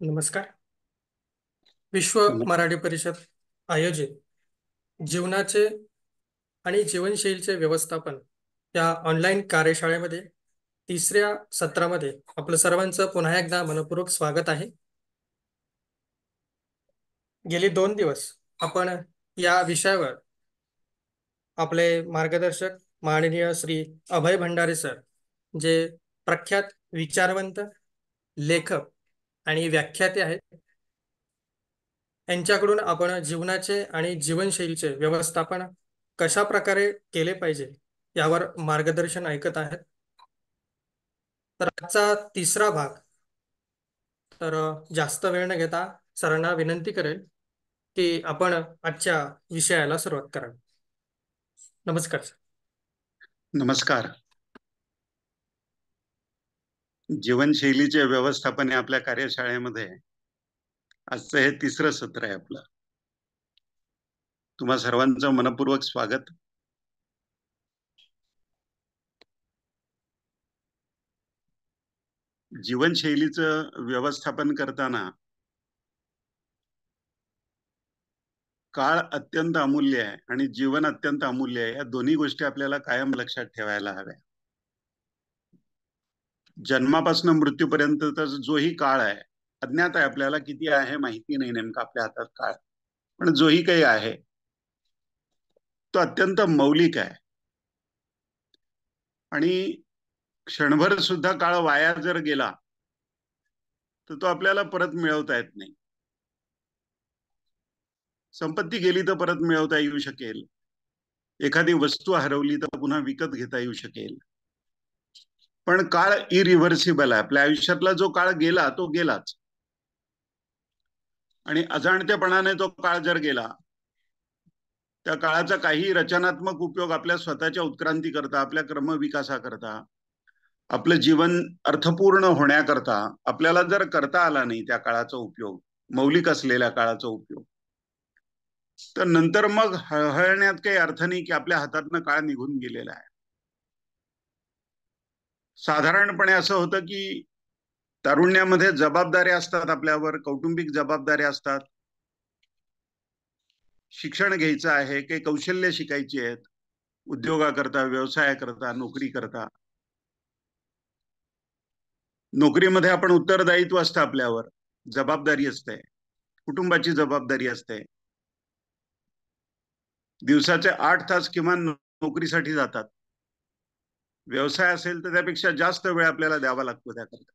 नमस्कार. विश्व नम- मराठी परिषद आयोजित जीवनाचे आणि जीवनशैलीचे व्यवस्थापन या ऑनलाईन कार्यशाळेमध्ये तिसऱ्या सत्रामध्ये आपलं सर्वांचं पुन्हा एकदा मनपूर्वक स्वागत आहे. गेली 2 दिवस आपण या विषयावर आपले मार्गदर्शक माननीय श्री अभय भंडारे सर, जे प्रख्यात विचारवंत लेखक आणि व्याख्याते आहेत, यांच्याकडून आपण जीवनाचे आणि जीवनशैलीचे व्यवस्थापन कशा प्रकारे केले पाहिजे यावर मार्गदर्शन ऐकत आहेत. तर आजचा तिसरा भाग, तर जास्त वेळ न घेता सरांना विनंती करेल की आपण आजच्या विषयाला सुरुवात करावी. नमस्कार सर. नमस्कार. जीवनशैलीचे व्यवस्थापन हे आपल्या कार्यशाळेमध्ये आजचं हे तिसरं सत्र आहे आपलं. तुम्हा सर्वांचं मनपूर्वक स्वागत. जीवनशैलीचं व्यवस्थापन करताना काळ अत्यंत अमूल्य आहे आणि जीवन अत्यंत अमूल्य आहे. या दोन्ही गोष्टी आपल्याला कायम लक्षात ठेवायला हव्या. जन्मापासून मृत्यूपर्यंतचा जोही काळ आहे, अज्ञात आहे, आपल्याला किती आहे माहिती नाही नेमका आपल्या हातात काळ, पण जोही काही आहे तो अत्यंत मौलिक आहे. आणि क्षणभर सुद्धा काळ वाया जर गेला तर तो आपल्याला परत मिळवता येत नाही. संपत्ती गेली तर परत मिळवता येऊ शकेल, एखादी वस्तू हरवली तर पुन्हा विकत घेता येऊ शकेल, पण काळ इरिव्हर्सिबल आहे. आपल्या आयुष्यातला जो काळ गेला तो गेलाच. आणि अजाणतेपणाने तो काळ जर गेला, त्या काळाचा काही रचनात्मक उपयोग आपल्या स्वतःच्या उत्क्रांती करता, आपल्या क्रमविकासाकरता, आपलं जीवन अर्थपूर्ण होण्याकरता आपल्याला जर करता आला नाही त्या काळाचा उपयोग, मौलिक असलेल्या काळाचा उपयोग, तर नंतर मग हळहळण्यात काही अर्थ नाही की आपल्या हातातनं काळ निघून गेलेला आहे. साधारणपणे असं होतं की तारुण्यामध्ये जबाबदाऱ्या असतात, आपल्यावर कौटुंबिक जबाबदाऱ्या असतात, शिक्षण घ्यायचं आहे, काही कौशल्य शिकायची आहेत, उद्योगाकरता, व्यवसायाकरता, नोकरी करता. नोकरीमध्ये आपण उत्तरदायित्व असतं, आपल्यावर जबाबदारी असते, कुटुंबाची जबाबदारी असते. दिवसाचे 8 तास किमान नोकरीसाठी जातात. व्यवसाय असेल तर त्यापेक्षा जास्त वेळ आपल्याला द्यावा लागतो त्याकरता,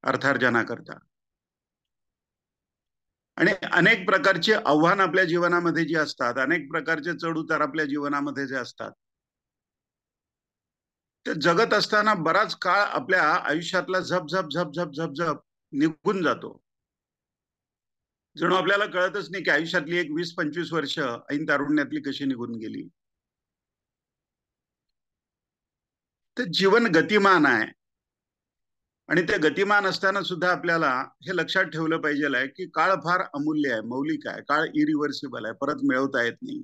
अर्थार्जनाकरता. आणि अनेक प्रकारचे आव्हान आपल्या जीवनामध्ये जी असतात, अनेक प्रकारचे चढ उतार आपल्या जीवनामध्ये जे असतात, ते जगत असताना बराच काळ आपल्या आयुष्यातला झप झप झप झप झप झप निघून जातो. जणू आपल्याला कळतच नाही की आयुष्यातली एक 20-25 वर्ष ऐन तारुण्यातली कशी निघून गेली. तर जीवन गतिमान आहे. आणि ते गतिमान असताना सुद्धा आपल्याला हे लक्षात ठेवलं पाहिजे की काळ फार अमूल्य आहे, मौलिक आहे. काळ इरिव्हर्सिबल आहे, परत मिळवता येत नाही.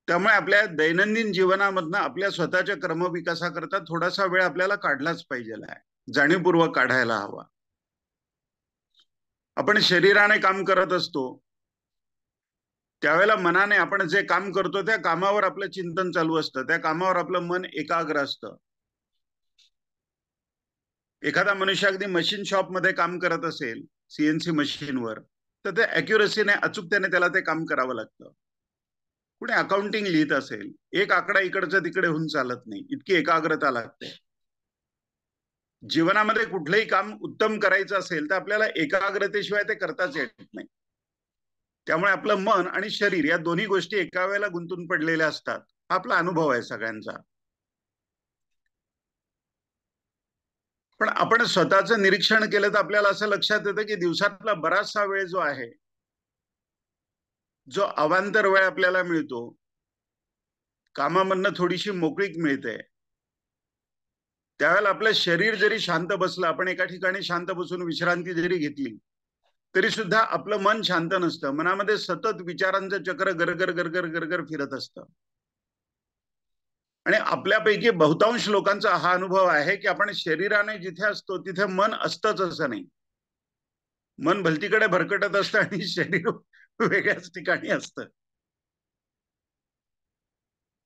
त्यामुळे आपल्या दैनंदिन जीवनामधनं आपल्या स्वतःच्या क्रमविकासाकरता थोडासा वेळ आपल्याला काढलाच पाहिजे आहे, जाणीवपूर्वक काढायला हवा. आपण शरीराने काम करत असतो त्यावेळेला मनाने आपण जे काम करतो त्या कामावर आपलं चिंतन चालू असतं, त्या कामावर आपलं मन एकाग्र असतं. एखादा मनुष्य अगदी मशीन शॉप मध्ये काम करत असेल, सीएनसी मशीनवर, तर ते अॅक्युरसीने, अचूकतेने त्याला ते काम करावं लागतं. कुणी अकाउंटिंग लिहित असेल, एक आकडा इकडचं तिकडे होऊन चालत नाही, इतकी एकाग्रता लागते. जीवनामध्ये कुठलंही काम उत्तम करायचं असेल तर आपल्याला एकाग्रतेशिवाय ते करताच येत नाही. त्यामुळे आपलं मन आणि शरीर या दोन्ही गोष्टी एका वेळेला गुंतून पडलेल्या असतात. हा आपला अनुभव आहे सगळ्यांचा. पण आपण स्वतःचं निरीक्षण केलं तर आपल्याला असं लक्षात येतं की दिवसातला बराचसा वेळ जो आहे, जो अवांतर वेळ आपल्याला मिळतो, कामामधनं थोडीशी मोकळीक मिळते, त्यावेळेला आपलं शरीर जरी शांत बसलं, आपण एका ठिकाणी शांत बसून विश्रांती जरी घेतली तरी सुद्धा आपलं मन शांत नसतं. मनामध्ये सतत विचारांचं चक्र गरगर गरगर गरगर फिरत असतं. आणि आपल्यापैकी बहुतांश लोकांचा हा अनुभव आहे की आपण शरीराने जिथे असतो तिथे मन असतंच असं नाही. मन भलतीकडे भरकटत असतं आणि शरीर वेगळ्याच ठिकाणी असतं.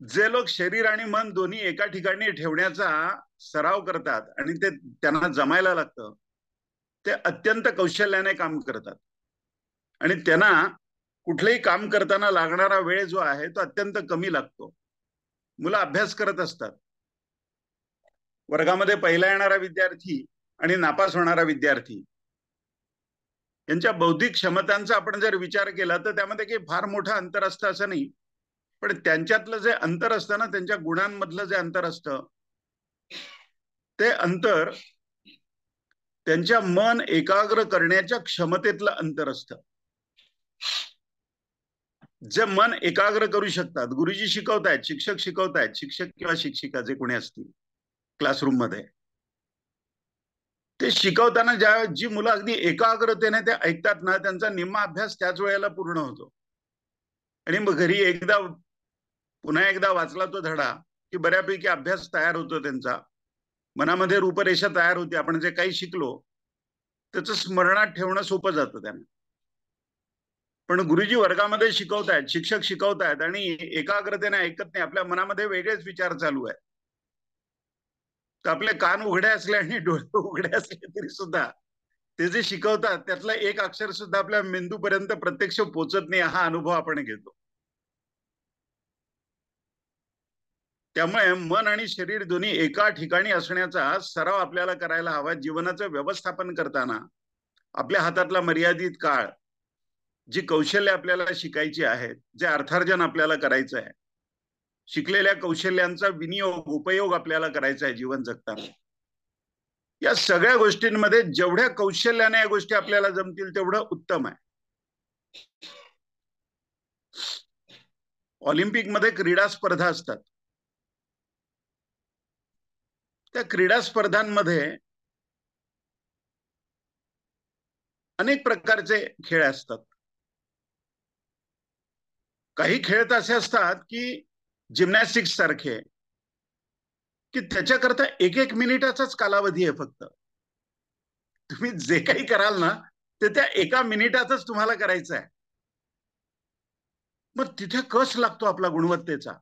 जे लोक शरीर आणि मन दोन्ही एका ठिकाणी ठेवण्याचा सराव करतात आणि ते त्यांना जमायला लागतं, ते अत्यंत कौशल्याने काम करतात आणि त्यांना कुठलेही काम करताना लागणारा वेळ जो आहे तो अत्यंत कमी लागतो. मुलं अभ्यास करत असतात. वर्गामध्ये पहिला येणारा विद्यार्थी आणि नापास होणारा विद्यार्थी यांच्या बौद्धिक क्षमतांचा आपण जर विचार केला तर त्यामध्ये काही फार मोठं अंतर असतं असं नाही. पण त्यांच्यातलं जे अंतर असतं ना, त्यांच्या गुणांमधलं जे अंतर असतं, ते अंतर त्यांच्या मन एकाग्र करण्याच्या क्षमतेतलं अंतर असतं. जे मन एकाग्र करू शकतात, गुरुजी शिकवतायत, शिक्षक शिकवतायत, शिक्षक किंवा शिक्षिका जे कोणी असतील क्लासरूम मध्ये, ते शिकवताना जी मुलं अगदी एकाग्रतेने ते ऐकतात ना, त्यांचा निम्मा अभ्यास त्याच वेळेला पूर्ण होतो. आणि मग घरी पुन्हा एकदा वाचला तो धडा की बऱ्यापैकी अभ्यास तयार होतो त्यांचा, मनामध्ये रूपरेषा तयार होते. आपण जे काही शिकलो त्याचं स्मरणात ठेवणं सोपं जातं त्यांना. पण गुरुजी वर्गामध्ये शिकवतायत, शिक्षक शिकवतायत आणि एकाग्रतेने ऐकत नाही, आपल्या मनामध्ये वेगळेच विचार चालू आहे. तर आपले कान उघडे असले आणि डोळे उघडे असले तरी सुद्धा ते जे शिकवतात त्यातलं एक अक्षर सुद्धा आपल्या मेंदूपर्यंत प्रत्यक्ष पोचत नाही, हा अनुभव आपण घेतो. त्यामुळे मन आणि शरीर दोन्ही एका ठिकाणी असण्याचा सराव आपल्याला करायला हवा. जीवनाचं व्यवस्थापन करताना आपल्या हातातला मर्यादित काळ, जी कौशल्य आपल्याला शिकायची आहेत, जे अर्थार्जन आपल्याला करायचं आहे, शिकलेल्या कौशल्यांचा विनियोग, उपयोग आपल्याला करायचा आहे जीवन जगताना, या सगळ्या गोष्टींमध्ये जेवढ्या कौशल्याने या गोष्टी आपल्याला जमतील तेवढं उत्तम आहे. ऑलिम्पिकमध्ये क्रीडा स्पर्धा असतात. त्या क्रीडा स्पर्धांमध्ये अनेक प्रकारचे खेळ असतात. काही खेळ तर असे असतात की जिम्नॅस्टिक्स सारखे, की त्याच्याकरता एक एक मिनिटाचाच कालावधी आहे फक्त. तुम्ही जे काही कराल ना ते त्या एका मिनिटातच तुम्हाला करायचं आहे. मग तिथे कस लागतो आपला गुणवत्तेचा.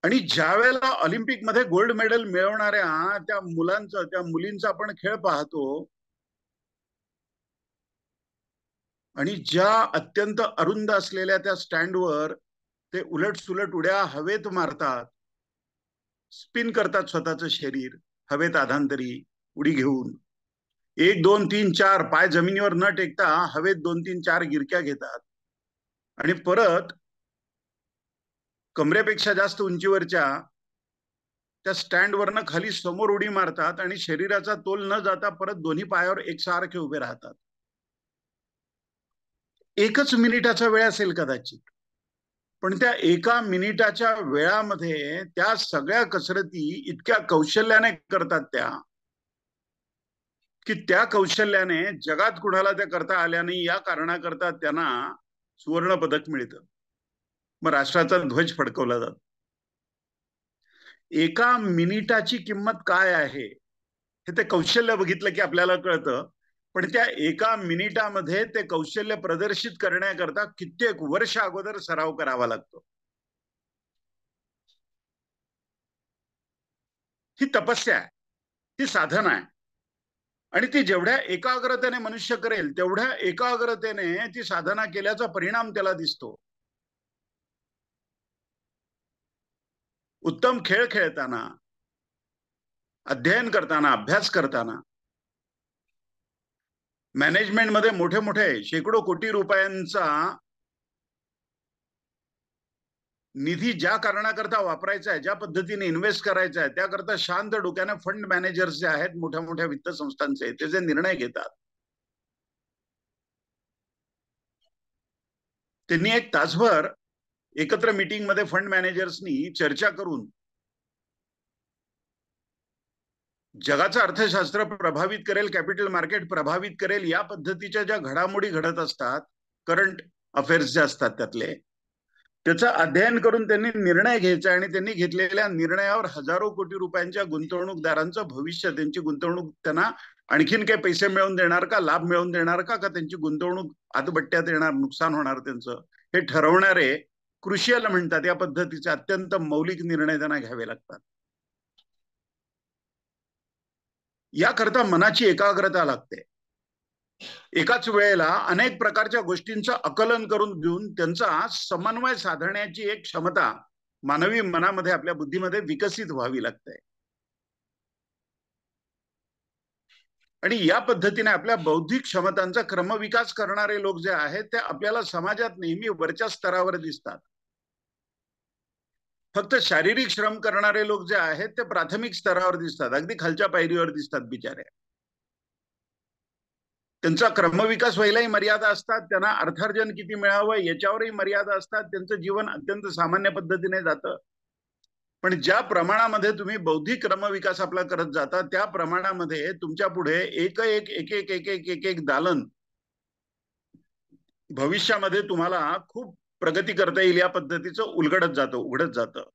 आणि ज्या वेळेला ऑलिम्पिकमध्ये गोल्ड मेडल मिळवणाऱ्या त्या मुलांचं, त्या मुलींचा आपण खेळ पाहतो आणि ज्या अत्यंत अरुंद असलेल्या त्या स्टँडवर ते उलट सुलट उड्या हवेत मारतात, स्पिन करतात स्वतःचं शरीर हवेत आधांतरी उडी घेऊन, 1 2 3 4 पाय जमिनीवर न टेकता हवेत 2 3 4 गिरक्या घेतात आणि परत कमरेपेक्षा जास्त उंचीवरच्या त्या स्टँडवरनं खाली समोर उडी मारतात आणि शरीराचा तोल न जाता परत दोन्ही पायावर एकसारखे उभे राहतात. एकच मिनिटाचा वेळ असेल कदाचित, पण त्या एका मिनिटाच्या वेळामध्ये त्या सगळ्या कसरती इतक्या कौशल्याने करतात त्या, की त्या कौशल्याने जगात कुणाला त्या करता आल्या नाही या कारणाकरता त्यांना सुवर्ण पदक मिळतं. मग राष्ट्राचा ध्वज फडकवला जातो. एका मिनिटाची किंमत काय आहे हे ते कौशल्य बघितलं की आपल्याला कळतं. पण त्या एका मिनिटामध्ये ते कौशल्य प्रदर्शित करण्याकरता कित्येक वर्ष अगोदर सराव करावा लागतो. ही तपस्या आहे, ही साधना आहे. आणि ती जेवढ्या एकाग्रतेने मनुष्य करेल तेवढ्या एकाग्रतेने ती साधना केल्याचा परिणाम त्याला दिसतो. उत्तम खेळ खेळताना, अध्ययन करताना, अभ्यास करताना, मॅनेजमेंटमध्ये मोठे मोठे शेकडो कोटी रुपयांचा निधी ज्या कारणाकरता वापरायचा आहे, ज्या पद्धतीने इन्व्हेस्ट करायचा आहे, त्याकरता शांत डोक्याने फंड मॅनेजर्स जे आहेत मोठ्या मोठ्या वित्त संस्थांचे, ते जे निर्णय घेतात, त्यांनी 1 तासभर एकत्र मीटिंग मध्ये फंड मॅनेजर्सनी चर्चा करून जगाचं अर्थशास्त्र प्रभावित करेल, कॅपिटल मार्केट प्रभावित करेल या पद्धतीच्या ज्या घडामोडी घडत असतात, करंट अफेअर्स जे असतात त्यातले, त्याचं अध्ययन करून त्यांनी निर्णय घ्यायचा आणि त्यांनी घेतलेल्या निर्णयावर हजारो कोटी रुपयांच्या गुंतवणूकदारांचं भविष्य, त्यांची गुंतवणूक त्यांना आणखीन काही पैसे मिळवून देणार का, लाभ मिळवून देणार का, का त्यांची गुंतवणूक आतबट्ट्यात येणार, नुकसान होणार त्यांचं, हे ठरवणारे क्रुशियल म्हणतात या पद्धतीचे अत्यंत मौलिक निर्णय त्यांना घ्यावे लागतात. याकरता मनाची एकाग्रता लागते. एकाच वेळेला अनेक प्रकारच्या गोष्टींचं आकलन करून घेऊन त्यांचा समन्वय साधण्याची एक क्षमता मानवी मनामध्ये, आपल्या बुद्धीमध्ये विकसित व्हावी लागते. आणि या पद्धतीने आपल्या बौद्धिक क्षमतांचा क्रमविकास करणारे लोक जे आहेत ते आपल्याला समाजात नेहमी वरच्या स्तरावर दिसतात. फक्त शारीरिक श्रम करणारे लोक जे आहेत ते प्राथमिक स्तरावर दिसतात, अगदी खालच्या पायरीवर दिसतात बिचारे. त्यांचा क्रमविकास व्हायलाही मर्यादा असतात, त्यांना अर्थार्जन किती मिळावं याच्यावरही मर्यादा असतात, त्यांचं जीवन अत्यंत सामान्य पद्धतीने जातं. पण ज्या प्रमाणामध्ये तुम्ही बौद्धिक क्रमविकास आपला करत जाता त्या प्रमाणामध्ये तुमच्या पुढे एक एक एक एक एक एक एक एक दालन भविष्यामध्ये तुम्हाला खूप प्रगती करता येईल या पद्धतीचं उलगडत जातं, उघडत जातं.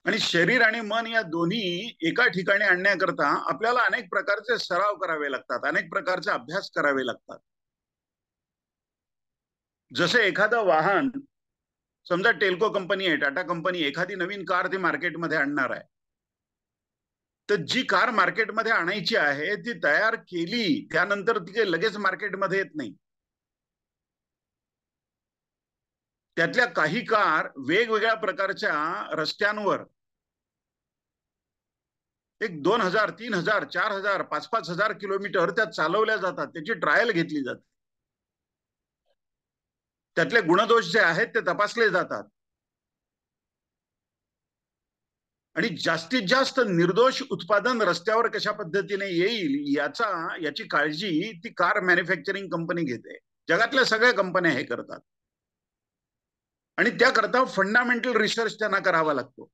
आणि शरीर आणि मन या दोन्ही एका ठिकाणी आणण्याकरता आपल्याला अनेक प्रकारचे सराव करावे लागतात, अनेक प्रकारचे अभ्यास करावे लागतात. जसे एखादं वाहन, समजा टेल्को कंपनी आहे, टाटा कंपनी, एखादी नवीन कार ती मार्केटमध्ये आणणार आहे, तर जी कार मार्केटमध्ये आणायची आहे ती तयार केली त्यानंतर ती लगेच मार्केटमध्ये येत नाही. त्यातल्या काही कार वेगवेगळ्या प्रकारच्या रस्त्यांवर 1,000, 3,000, 4,000, 5,000 किलोमीटर त्या चालवल्या जातात, त्याची ट्रायल घेतली जाते, त्यातले गुणदोष जे आहेत ते तपासले जातात आणि जास्तीत जास्त निर्दोष उत्पादन रस्त्यावर कशा पद्धतीने येईल याची काळजी ती कार मॅन्युफॅक्चरिंग कंपनी घेते. जगातल्या सगळ्या कंपन्या हे करतात आणि त्याकरता फंडामेंटल रिसर्च त्यांना करावा लागतो.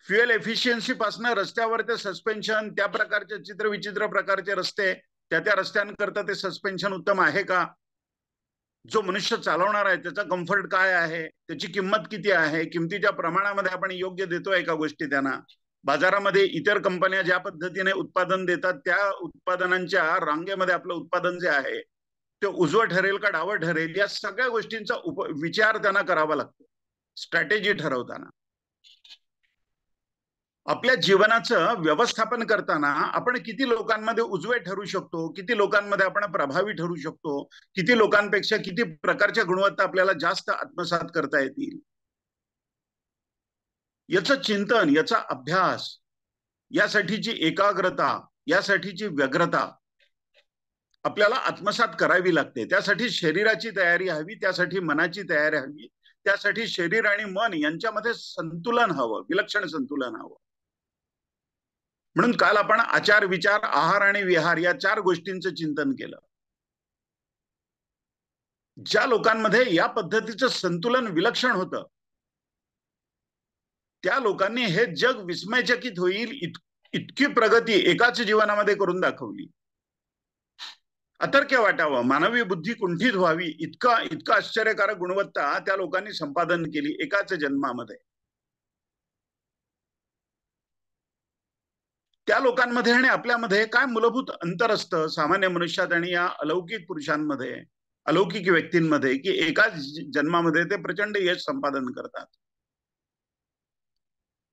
फ्युएल एफिशियन्सी पासून रस्त्यावर ते सस्पेन्शन, त्या प्रकारचे चित्रविचित्र प्रकारचे रस्ते, त्या रस्त्यांकरता ते सस्पेन्शन उत्तम आहे का, जो मनुष्य चालवणार आहे त्याचा कम्फर्ट काय आहे, त्याची किंमत किती आहे, किमतीच्या प्रमाणामध्ये आपण योग्य देतोय का गोष्टी त्यांना. बाजारामध्ये इतर कंपन्या ज्या पद्धतीने उत्पादन देतात त्या उत्पादनांच्या रांगेमध्ये आपलं उत्पादन जे आहे ते उजवं ठरेल का डावं ठरेल या सगळ्या गोष्टींचा विचार त्यांना करावा लागतो स्ट्रॅटेजी ठरवताना. आपल्या जीवनाचं व्यवस्थापन करताना आपण किती लोकांमध्ये उजवे ठरू शकतो, किती लोकांमध्ये आपण प्रभावी ठरू शकतो, किती लोकांपेक्षा किती प्रकारच्या गुणवत्ता आपल्याला जास्त आत्मसात करता येतील, याचं चिंतन, याचा अभ्यास, यासाठीची एकाग्रता, यासाठीची व्यग्रता आपल्याला आत्मसात करावी लागते. त्यासाठी शरीराची तयारी हवी, त्यासाठी मनाची तयारी हवी, त्यासाठी शरीर आणि मन यांच्यामध्ये संतुलन हवं, विलक्षण संतुलन हवं. म्हणून काल आपण आचार, विचार, आहार आणि विहार या 4 गोष्टींचं चिंतन केलं. ज्या लोकांमध्ये या पद्धतीचं संतुलन विलक्षण होतं त्या लोकांनी हे जग विस्मयचकित होईल इतकी प्रगती एकाच जीवनामध्ये करून दाखवली. अतर्क्य वाटावं, मानवी बुद्धी कुंठित व्हावी इतका आश्चर्यकारक गुणवत्ता त्या लोकांनी संपादन केली एकाच जन्मामध्ये. त्या लोकांमध्ये आणि आपल्यामध्ये काय मूलभूत अंतर असतं सामान्य मनुष्यात आणि या अलौकिक पुरुषांमध्ये, अलौकिक व्यक्तींमध्ये, की एकाच जन्मामध्ये ते प्रचंड यश संपादन करतात.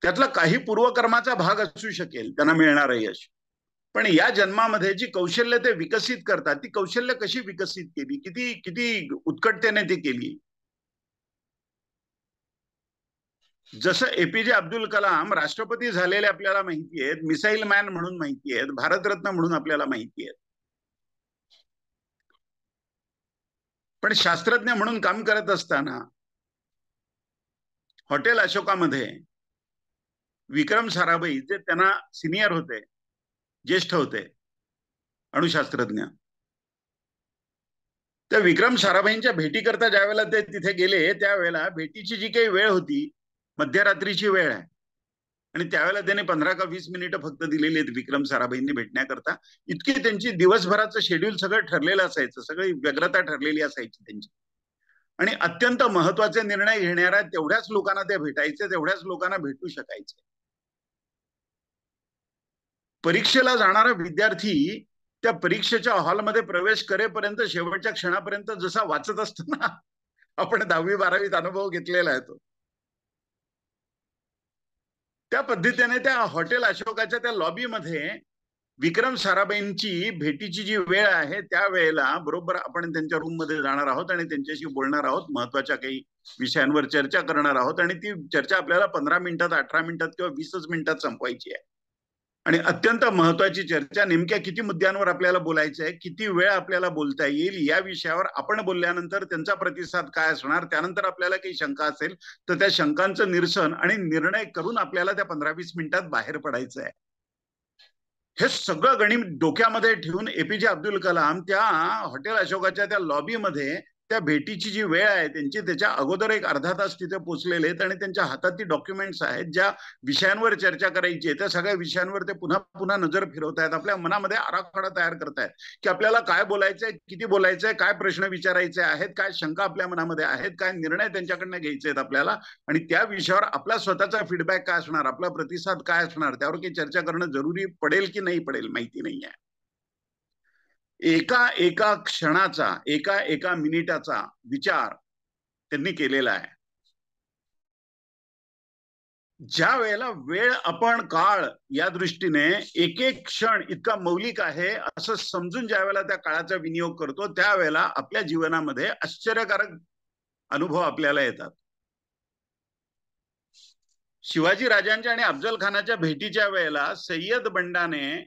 त्यातला काही पूर्वकर्माचा भाग असू शकेल त्यांना मिळणारं यश, पण या जन्मामध्ये जी कौशल्य ते विकसित करतात ती कौशल्य कशी विकसित केली, किती किती उत्कटतेने ती केली. जसं एपीजे अब्दुल कलाम राष्ट्रपती झालेले आपल्याला माहिती आहेत, मिसाईल मॅन म्हणून माहिती आहेत, भारतरत्न म्हणून आपल्याला माहिती आहेत, पण शास्त्रज्ञ म्हणून काम करत असताना हॉटेल अशोकामध्ये विक्रम साराभाई जे त्यांना सिनियर होते, ज्येष्ठ होते अणुशास्त्रज्ञ, त्या विक्रम साराभाईंच्या भेटीकरता ज्यावेळेला ते तिथे गेले त्यावेळेला भेटीची जी काही वेळ होती मध्यरात्रीची वेळ आहे आणि त्यावेळेला त्याने 15 का 20 मिनिटं फक्त दिलेली आहेत विक्रम साराभाईंनी भेटण्याकरता. इतकी त्यांची दिवसभराचं शेड्यूल सगळं ठरलेलं असायचं, सगळी व्यग्रता ठरलेली असायची त्यांची आणि अत्यंत महत्वाचे निर्णय घेणाऱ्या तेवढ्याच लोकांना ते भेटायचे, तेवढ्याच लोकांना भेटू शकायचे. परीक्षेला जाणारा विद्यार्थी त्या परीक्षेच्या हॉलमध्ये प्रवेश करेपर्यंत शेवटच्या क्षणापर्यंत जसा वाचत असतो ना, आपण 10वी-12वीत अनुभव घेतलेला आहे तो, त्या पद्धतीने त्या हॉटेल अशोकाच्या त्या लॉबीमध्ये विक्रम साराभाईंची भेटीची जी वेळ आहे त्या वेळेला बरोबर आपण त्यांच्या रूम मध्ये जाणार आहोत आणि त्यांच्याशी बोलणार आहोत, महत्वाच्या काही विषयांवर चर्चा करणार आहोत आणि ती चर्चा आपल्याला 15 मिनिटात, 18 मिनिटात किंवा 20 मिनिटात संपवायची आहे. आणि अत्यंत महत्वाची चर्चा, नेमक्या किती मुद्द्यांवर आपल्याला बोलायचं आहे, किती वेळ आपल्याला बोलता येईल या विषयावर आपण बोलल्यानंतर त्यांचा प्रतिसाद काय असणार, त्यानंतर आपल्याला काही शंका असेल तर त्या शंकांचं निरसन आणि निर्णय करून आपल्याला त्या 15-20 मिनिटात बाहेर पडायचं आहे. हे सगळं गणित डोक्यामध्ये ठेवून एपीजे अब्दुल कलाम त्या हॉटेल अशोकाच्या त्या लॉबीमध्ये त्या भेटीची जी वेळ आहे त्यांची, त्याच्या अगोदर एक अर्धा तास तिथे पोहोचलेले आहेत आणि त्यांच्या हातात ती डॉक्युमेंट्स आहेत ज्या विषयांवर चर्चा करायची आहे त्या सगळ्या विषयांवर ते पुन्हा पुन्हा नजर फिरवतायत, आपल्या मनामध्ये आराखडा तयार करतायत की आपल्याला काय बोलायचंय, किती बोलायचंय, काय प्रश्न विचारायचे आहेत, काय शंका आपल्या मनामध्ये आहेत, काय निर्णय त्यांच्याकडनं घ्यायचे आहेत आपल्याला, आणि त्या विषयावर आपला स्वतःचा फीडबॅक काय असणार, आपला प्रतिसाद काय असणार, त्यावर काही चर्चा करणं जरुरी पडेल की नाही पडेल माहिती नाही आहे. एका एका क्षणाचा, एका एका मिनिटाचा विचार त्यांनी केलेला आहे. ज्या वेळेला वेळ आपण काळ या दृष्टीने एक एक क्षण इतका मौलिक आहे असं समजून ज्या वेळेला त्या काळाचा विनियोग करतो त्यावेळेला आपल्या जीवनामध्ये आश्चर्यकारक अनुभव आपल्याला येतात. शिवाजी राजांच्या आणि अफजल खानाच्या भेटीच्या वेळेला सय्यद बंडाने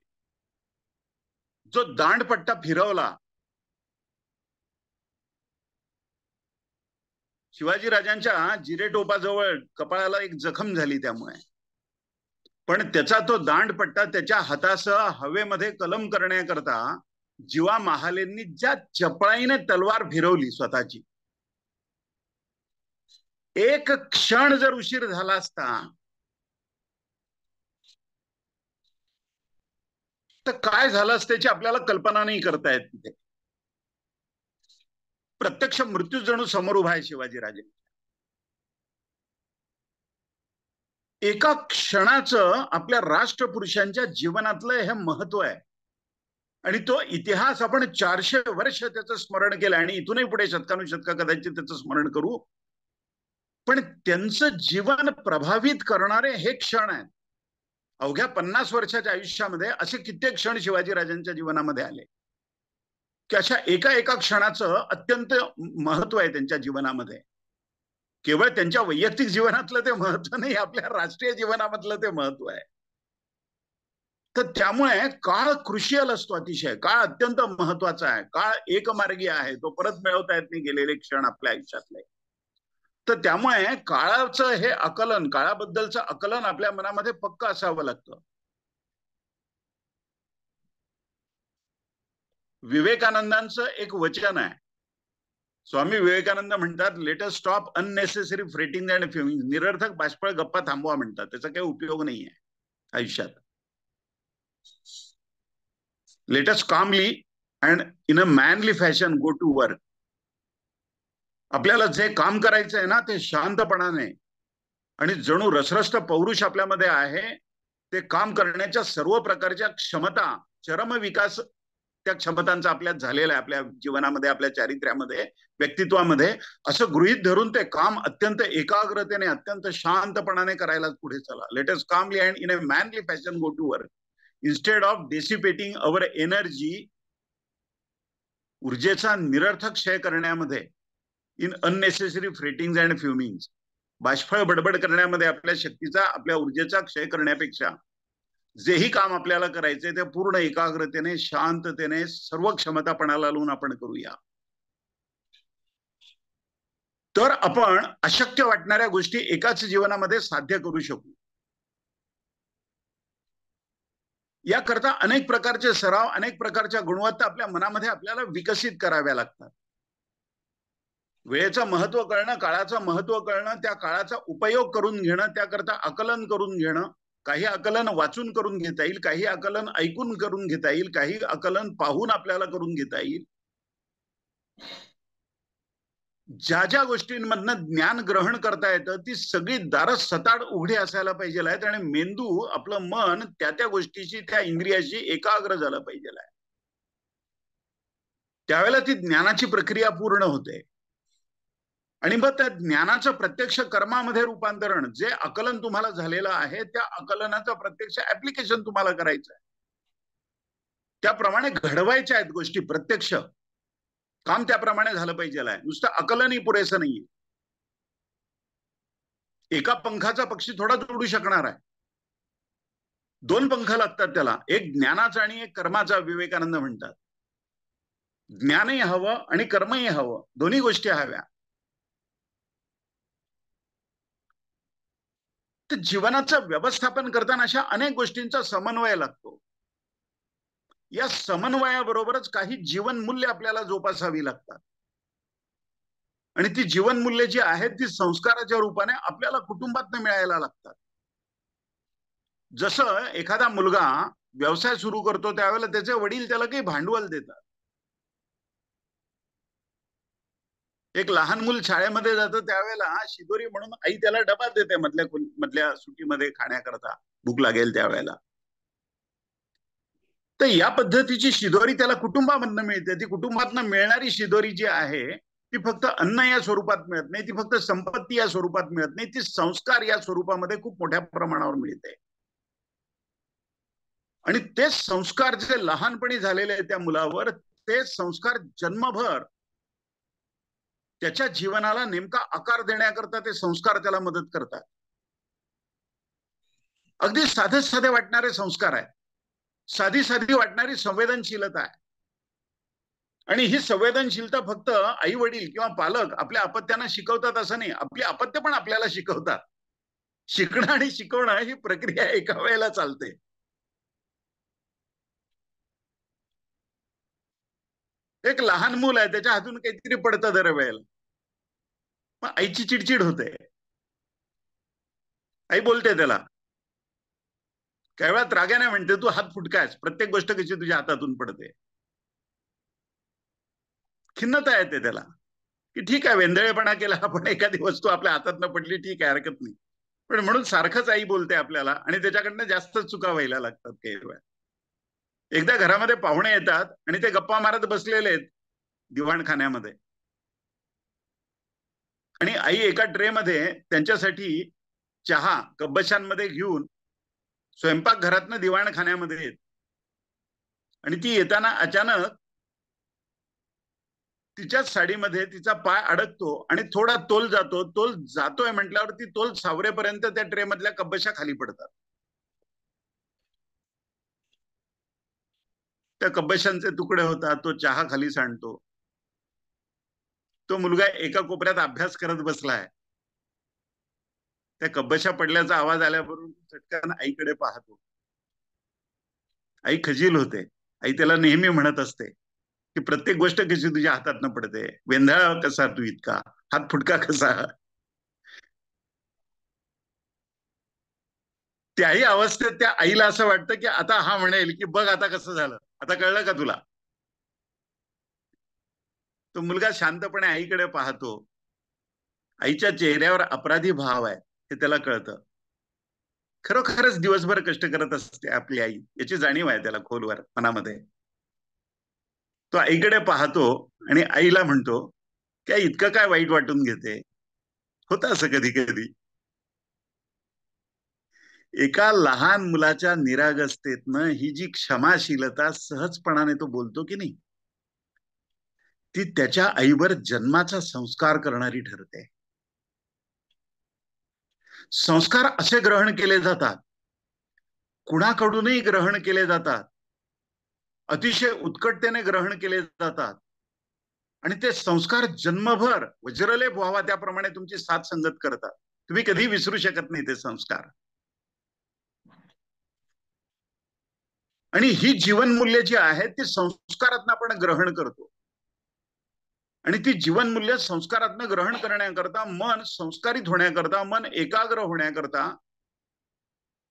जो दांडपट्टा फिरवला, शिवाजी राजांच्या जिरेटोपाजवळ कपाळाला एक जखम झाली त्यामुळे, पण त्याचा तो दांडपट्टा त्याच्या हातासह हवेमध्ये कलम करण्याकरता जीवा महालेंनी ज्या चपळाईने तलवार फिरवली स्वतःची, एक क्षण जर उशीर झाला असता तर काय झालं असत्याची आपल्याला कल्पना नाही करता येत. तिथे प्रत्यक्ष मृत्यू जणू समोर उभा आहे शिवाजीराजे. एका क्षणाचं आपल्या राष्ट्रपुरुषांच्या जीवनातलं हे महत्व आहे आणि तो इतिहास आपण 400 वर्ष त्याचं स्मरण केलं आणि इथूनही पुढे शतकानुशतका कदाचित त्याचं स्मरण करू, पण त्यांचं जीवन प्रभावित करणारे हे क्षण आहेत. अवघ्या 50 वर्षाच्या आयुष्यामध्ये असे कित्येक क्षण शिवाजीराजांच्या जीवनामध्ये आले की अशा एका एका क्षणाचं अत्यंत महत्व आहे त्यांच्या जीवनामध्ये. केवळ त्यांच्या वैयक्तिक जीवनातलं ते महत्व नाही, आपल्या राष्ट्रीय जीवनामधलं ते महत्व आहे. तर त्यामुळे काळ क्रुशियल असतो, अतिशय काळ अत्यंत महत्वाचा आहे. काळ एकमार्गी आहे, तो परत मिळवता येत नाही गेलेले क्षण आपल्या आयुष्यातले. तर त्यामुळे काळाचं हे आकलन, काळाबद्दलचं आकलन आपल्या मनामध्ये पक्क असावं लागतं. विवेकानंदांचं एक वचन आहे, स्वामी विवेकानंद म्हणतात, let us stop unnecessary fretting and fuming. निरर्थक बाष्पळ गप्पा थांबवा म्हणतात, त्याचा काही उपयोग नाहीये आयुष्यात. Let us calmly and in a manly fashion go to work. आपल्याला जे काम करायचं आहे ना ते शांतपणाने आणि जणू रसरष्ट पौरुष आपल्यामध्ये आहे, ते काम करण्याच्या सर्व प्रकारच्या क्षमता, चरम विकास त्या क्षमतांचा आपल्यात झालेला आहे, आपल्या जीवनामध्ये, आपल्या चारित्र्यामध्ये, व्यक्तित्वामध्ये. असं गृहीत धरून ते काम अत्यंत एकाग्रतेने, अत्यंत शांतपणाने करायला पुढे चला. Let us calmly and in a manly fashion go to work instead of dissipating our energy. ऊर्जेचा निरर्थक क्षय करण्यामध्ये, in unnecessary fretting and fuming, बाष्फळ बडबड करण्यामध्ये आपल्या शक्तीचा, आपल्या ऊर्जेचा क्षय करण्यापेक्षा जेही काम आपल्याला करायचंय ते पूर्ण एकाग्रतेने, शांततेने, सर्व क्षमतापणाला लावून आपण करूया. तर आपण अशक्य वाटणाऱ्या गोष्टी एकाच जीवनामध्ये साध्य करू शकू. याकरता अनेक प्रकारचे सराव, अनेक प्रकारच्या गुणवत्ता आपल्या मनामध्ये आपल्याला विकसित कराव्या लागतात. वेळेचं महत्व कळणं, काळाचं महत्व कळणं, त्या काळाचा उपयोग करून घेणं, त्याकरता आकलन करून घेणं. काही आकलन वाचून करून घेता येईल, काही आकलन ऐकून करून घेता येईल, काही आकलन पाहून आपल्याला करून घेता येईल. ज्या ज्या गोष्टींमधनं ज्ञान ग्रहण करता येतं ती सगळी दारं सताड उघडी असायला पाहिजे आहेत आणि मेंदू, आपलं मन त्या त्या गोष्टीशी, त्या इंद्रियाशी एकाग्र झालं पाहिजे आहे. त्यावेळेला ती ज्ञानाची प्रक्रिया पूर्ण होते आणि मग त्या ज्ञानाचं प्रत्यक्ष कर्मामध्ये रूपांतरण, जे आकलन तुम्हाला झालेलं आहे त्या आकलनाचं प्रत्यक्ष ऍप्लिकेशन तुम्हाला करायचं आहे. त्याप्रमाणे घडवायच्या आहेत गोष्टी, प्रत्यक्ष काम त्याप्रमाणे झालं पाहिजे आहे. नुसतं आकलनही पुरेसं नाहीये. एका पंखाचा पक्षी थोडाच उडू शकणार आहे. 2 पंख लागतात त्याला, एक ज्ञानाचा आणि एक कर्माचा. विवेकानंद म्हणतात ज्ञानही हवं आणि कर्मही हवं, दोन्ही गोष्टी हव्या. तर जीवनाचं व्यवस्थापन करताना अशा अनेक गोष्टींचा समन्वय लागतो. या समन्वयाबरोबरच काही जीवनमूल्य आपल्याला जोपासावी लागतात आणि ती जीवनमूल्य जी आहेत ती संस्काराच्या रूपाने आपल्याला कुटुंबातून मिळायला लागतात. जसं एखादा मुलगा व्यवसाय सुरू करतो त्यावेळेला त्याचे वडील त्याला काही भांडवल देतात. एक लहान मूल शाळेमध्ये जातं त्यावेळेला शिदोरी म्हणून आई त्याला डबा देते मधल्या सुट्टीमध्ये खाण्याकरता, भूक लागेल त्यावेळेला. तर या पद्धतीची शिदोरी त्याला कुटुंबामधनं मिळते. ती कुटुंबातनं मिळणारी शिदोरी जी आहे ती फक्त अन्न या स्वरूपात मिळत नाही, ती फक्त संपत्ती या स्वरूपात मिळत नाही, ती संस्कार या स्वरूपामध्ये खूप मोठ्या प्रमाणावर मिळते. आणि ते संस्कार जे लहानपणी झालेले आहेत त्या मुलावर, ते संस्कार जन्मभर त्याच्या जीवनाला नेमका आकार देण्याकरता ते संस्कार त्याला मदत करतात. अगदी साधे साधे वाटणारे संस्कार आहे, साधी साधी वाटणारी संवेदनशीलता आहे. आणि ही संवेदनशीलता फक्त आई वडील किंवा पालक आपल्या अपत्यांना शिकवतात असं नाही, आपली अपत्य पण आपल्याला शिकवतात. शिकणं आणि शिकवणं ही प्रक्रिया एका वेळेला चालते. एक लहान मूल आहे, त्याच्या हातून काहीतरी पडतं दर वेळेला, मग आईची चिडचिड होते. आई बोलते त्याला, काही वेळात रागाने म्हणते तू हात फुटकायस, प्रत्येक गोष्ट कशी तुझ्या हातातून पडते. खिन्नता येते त्याला की ठीक आहे, वेंधळेपणा केला आपण, एखादी वस्तू आपल्या हातातनं पडली, ठीक आहे, हरकत नाही. पण म्हणून सारखंच आई बोलते आपल्याला आणि त्याच्याकडनं जास्त चुका व्हायला लागतात काही वेळा. एकदा घरामध्ये पाहुणे येतात आणि ते गप्पा मारत बसलेले आहेत दिवाणखान्यामध्ये, आणि आई एका ट्रे मध्ये त्यांच्यासाठी चहा कब्बशांमध्ये घेऊन स्वयंपाक घरातनं दिवाणखान्यामध्ये येत आणि ती येताना अचानक तिच्याच साडीमध्ये तिचा पाय अडकतो आणि थोडा तोल जातो. तोल जातोय म्हटल्यावर ती तोल सावरेपर्यंत त्या ट्रे मधल्या कब्बशा खाली पडतात. त्या कब्बशांचे तुकडे होतात, तो चहा खाली सांडतो. तो मुलगा एका कोपऱ्यात अभ्यास करत बसलाय. त्या कब्बशा पडल्याचा आवाज आल्याबरोबर चटकन आईकडे पाहतो. आई खजील होते. आई त्याला नेहमी म्हणत असते की प्रत्येक गोष्ट कशी तुझ्या हातातनं पडते, वेंधळा कसा तू इतका, हात फुटका कसा. त्याही अवस्थेत त्या आईला असं वाटतं की आता हा म्हणेल की बघ आता कसं झालं, आता कळलं का तुला. तो मुलगा शांतपणे आईकडे पाहतो. आईच्या चेहऱ्यावर अपराधी भाव आहे हे त्याला कळतं. खरोखरच दिवसभर कष्ट करत असते आपली आई, याची जाणीव आहे त्याला खोलवर मनामध्ये. तो आईकडे पाहतो आणि आईला म्हणतो काय इतकं काय वाईट वाटून घेते, होतं असं कधी कधी. एका लहान मुलाच्या निरागसतेतनं ही जी क्षमाशीलता सहजपणाने तो बोलतो की नाही, ती त्याच्या आईवर जन्माचा संस्कार करणारी ठरते. संस्कार असे ग्रहण केले जातात, कुणाकडूनही ग्रहण केले जातात, अतिशय उत्कटतेने ग्रहण केले जातात आणि ते संस्कार जन्मभर वज्रलेप व्हावा त्याप्रमाणे तुमची साथ संगत करतात. तुम्ही कधी विसरू शकत नाही ते संस्कार. आणि ही जीवनमूल्य जी आहेत ती संस्कारातनं आपण ग्रहण करतो आणि ती जीवनमूल्य संस्कारातनं ग्रहण करण्याकरता, मन संस्कारित होण्याकरता, मन एकाग्र होण्याकरता,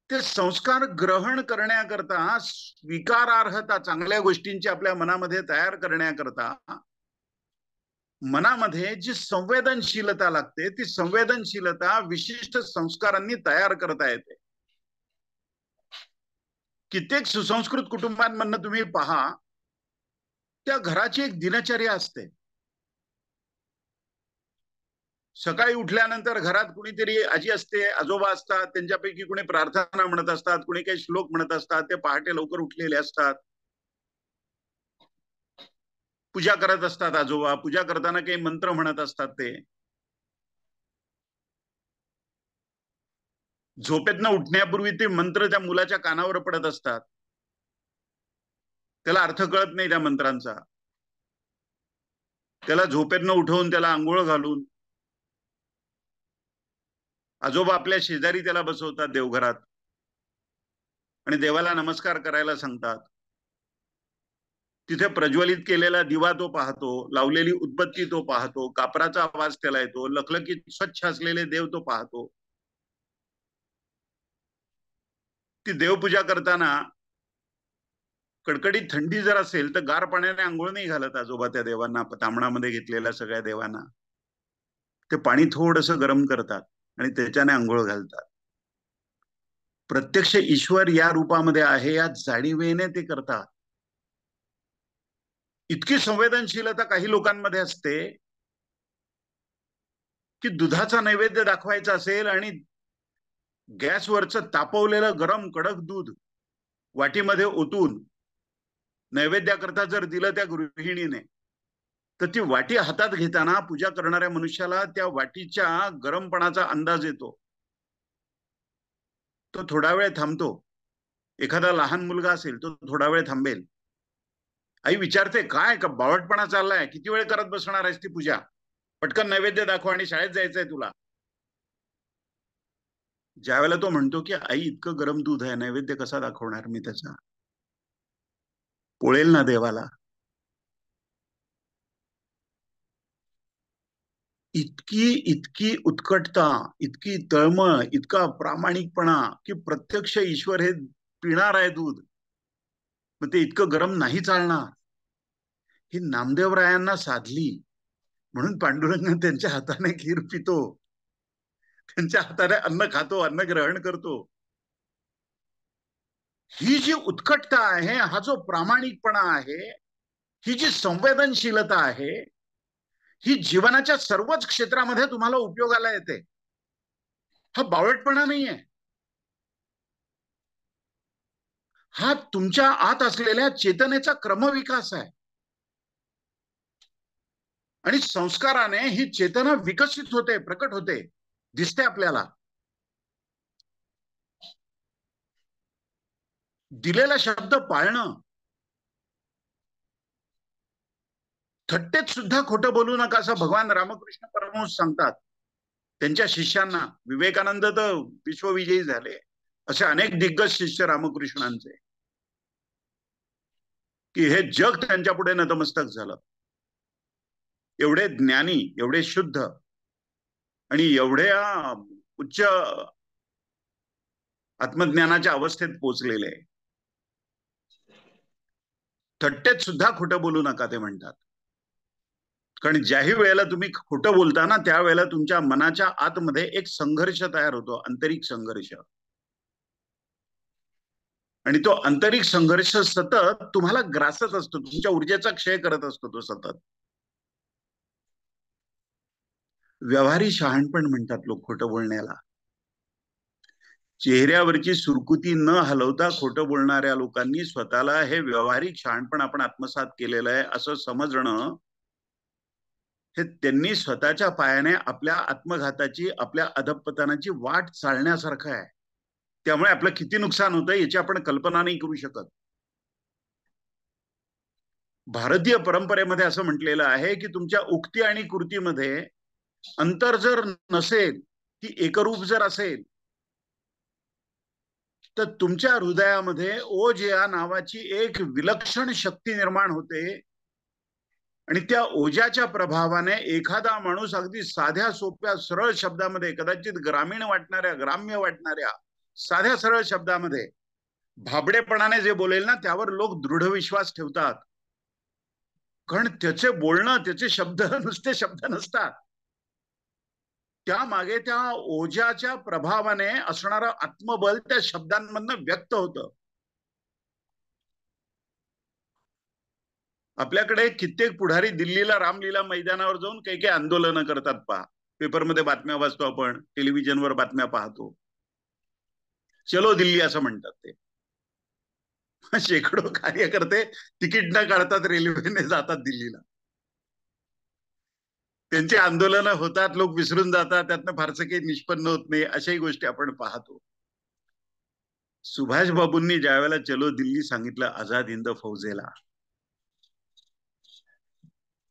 ते संस्कार ग्रहण करण्याकरता, स्वीकारार्हता चांगल्या गोष्टींची आपल्या मनामध्ये तयार करण्याकरता मनामध्ये जी संवेदनशीलता लागते ती संवेदनशीलता विशिष्ट संस्कारांनी तयार करता येते. कित्येक सुसंस्कृत कुटुंबांमधनं तुम्ही पहा, त्या घराची एक दिनचर्या असते. सकाळी उठल्यानंतर घरात कुणीतरी आजी असते, आजोबा असतात, त्यांच्यापैकी कुणी प्रार्थना म्हणत असतात, कुणी काही श्लोक म्हणत असतात, ते पहाटे लवकर उठलेले असतात, पूजा करत असतात. आजोबा पूजा करताना काही मंत्र म्हणत असतात. ते झोपेतनं उठण्यापूर्वी ते मंत्र त्या मुलाच्या कानावर पडत असतात. त्याला अर्थ कळत नाही त्या मंत्रांचा. त्याला झोपेतनं उठवून त्याला आंघोळ घालून आजोबा आपल्या शेजारी त्याला बसवतात देवघरात आणि देवाला नमस्कार करायला सांगतात. तिथे प्रज्वलित केलेला दिवा तो पाहतो, लावलेली उदबत्ती तो पाहतो, कापराचा आवाज त्याला येतो, लखलखीत स्वच्छ असलेले देव तो पाहतो. ती देवपूजा करताना कडकडीत थंडी जर असेल तर गार पाण्याने आंघोळ नाही घालत आजोबा त्या देवांना, तांबणामध्ये घेतलेल्या सगळ्या देवांना. ते पाणी थोडंसं गरम करतात आणि त्याच्याने आंघोळ घालतात. प्रत्यक्ष ईश्वर या रूपामध्ये आहे या जाणीवेने ते करतात. इतकी संवेदनशीलता काही लोकांमध्ये असते की दुधाचा नैवेद्य दाखवायचा असेल आणि गॅसवरचं तापवलेलं गरम कडक दूध वाटीमध्ये ओतून नैवेद्याकरता जर दिलं त्या गृहिणीने, तर ती वाटी हातात घेताना पूजा करणाऱ्या मनुष्याला त्या वाटीच्या गरमपणाचा अंदाज येतो. तो थोडा वेळ थांबतो. एखादा लहान मुलगा असेल तो थोडा वेळ थांबेल. आई विचारते, काय का बावटपणा चाललाय, किती वेळ करत बसणार आहेस ती पूजा, पटकन नैवेद्य दाखव आणि शाळेत जायचंय तुला. ज्या वेळेला तो म्हणतो की आई इतकं गरम दूध आहे, नैवेद्य कसा दाखवणार मी त्याचा, पोळेल ना देवाला. इतकी इतकी उत्कटता, इतकी तळमळ, इतका प्रामाणिकपणा की प्रत्यक्ष ईश्वर हे पिणार आहे दूध, मग ते इतकं गरम नाही चालणार. ही नामदेवरायांना साधली म्हणून पांडुरंग त्यांच्या हाताने खीर पितो, त्यांच्या हाताने अन्न खातो, अन्न ग्रहण करतो. ही जी उत्कटता आहे, हा जो प्रामाणिकपणा आहे, ही जी संवेदनशीलता आहे, ही जीवनाच्या सर्वच क्षेत्रामध्ये तुम्हाला उपयोगाला येते. हा बावळटपणा नाहीये. हा तुमच्या आत असलेल्या चेतनेचा क्रमविकास आहे. आणि संस्काराने ही चेतना विकसित होते, प्रकट होते, दिसते आपल्याला. दिलेला शब्द पाळणं. थट्टेत सुद्धा खोटं बोलू नका असं भगवान रामकृष्ण परमहंस सांगतात त्यांच्या शिष्यांना. विवेकानंद तर विश्वविजयी झाले, असे अनेक दिग्गज शिष्य रामकृष्णांचे, की हे जग त्यांच्या पुढे नतमस्तक झालं. एवढे ज्ञानी, एवढे शुद्ध आणि एवढ्या उच्च आत्मज्ञानाच्या अवस्थेत पोहोचलेले. थट्टेत सुद्धा खोटं बोलू नका ते म्हणतात. कारण ज्याही वेळेला तुम्ही खोटं बोलता ना, त्यावेळेला तुमच्या मनाच्या आतमध्ये एक संघर्ष तयार होतो, आंतरिक संघर्ष. आणि तो आंतरिक संघर्ष सतत तुम्हाला ग्रासत असतो, तुमच्या ऊर्जेचा क्षय करत असतो तो सतत. व्यवहारी शहाणपण म्हणतात लोक खोटं बोलण्याला. चेहऱ्यावरची सुरकुती न हलवता खोटं बोलणाऱ्या लोकांनी स्वतःला हे व्यवहारिक शहाणपण आपण आत्मसात केलेलं आहे असं समजणं, हे त्यांनी स्वतःच्या पायाने आपल्या आत्मघाताची, आपल्या अधपतनाची वाट चालण्यासारखं आहे. त्यामुळे आपलं किती नुकसान होतं याची आपण कल्पना नाही करू शकत. भारतीय परंपरेमध्ये असं म्हटलेलं आहे की तुमच्या उक्ती आणि कृतीमध्ये अंतर जर नसेल, ती एकरूप जर असेल, तर तुमच्या हृदयामध्ये ओज या नावाची एक विलक्षण शक्ती निर्माण होते. आणि त्या ओजाच्या प्रभावाने एखादा माणूस अगदी साध्या सोप्या सरळ शब्दामध्ये, कदाचित ग्रामीण वाटणाऱ्या, ग्राम्य वाटणाऱ्या साध्या सरळ शब्दामध्ये भाबडेपणाने जे बोलेल ना, त्यावर लोक दृढ विश्वास ठेवतात. कारण त्याचे बोलणं, त्याचे शब्द नुसते शब्द नसतात, त्यामागे त्या ओझ्याच्या प्रभावाने असणारं आत्मबल त्या शब्दांमधनं व्यक्त होतं. आपल्याकडे कित्येक पुढारी दिल्लीला रामलीला मैदानावर जाऊन काही काही आंदोलनं करतात पहा. पेपरमध्ये बातम्या वाचतो आपण, टेलिव्हिजनवर बातम्या पाहतो. चलो दिल्ली असं म्हणतात ते. शेकडो कार्यकर्ते तिकीट न काढतात रेल्वेने जातात दिल्लीला. त्यांची आंदोलनं होतात, लोक विसरून जातात, त्यातनं फारसं काही निष्पन्न होत नाही, अशाही गोष्टी आपण पाहतो. सुभाष बाबूंनी ज्या वेळेला चलो दिल्ली सांगितलं आझाद हिंद फौजेला,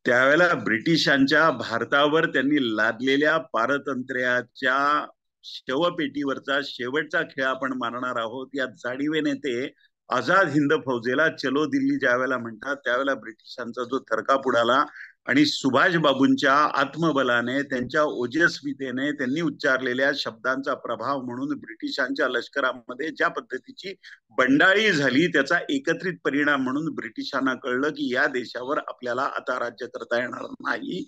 त्यावेळेला ब्रिटिशांच्या भारतावर त्यांनी लादलेल्या पारतंत्र्याच्या शवपेटीवरचा शेवटचा खेळ आपण मानणार आहोत, या जाणीवेने ते आझाद हिंद फौजेला चलो दिल्ली ज्या वेळेला म्हणतात, त्यावेळेला ब्रिटिशांचा जो थरकाप उडाला आणि सुभाष बाबूंच्या आत्मबलाने, त्यांच्या ओजस्वीतेने, त्यांनी उच्चारलेल्या शब्दांचा प्रभाव म्हणून ब्रिटिशांच्या लष्करामध्ये ज्या पद्धतीची बंडाळी झाली, त्याचा एकत्रित परिणाम म्हणून ब्रिटिशांना कळलं की या देशावर आपल्याला आता राज्य करता येणार नाही.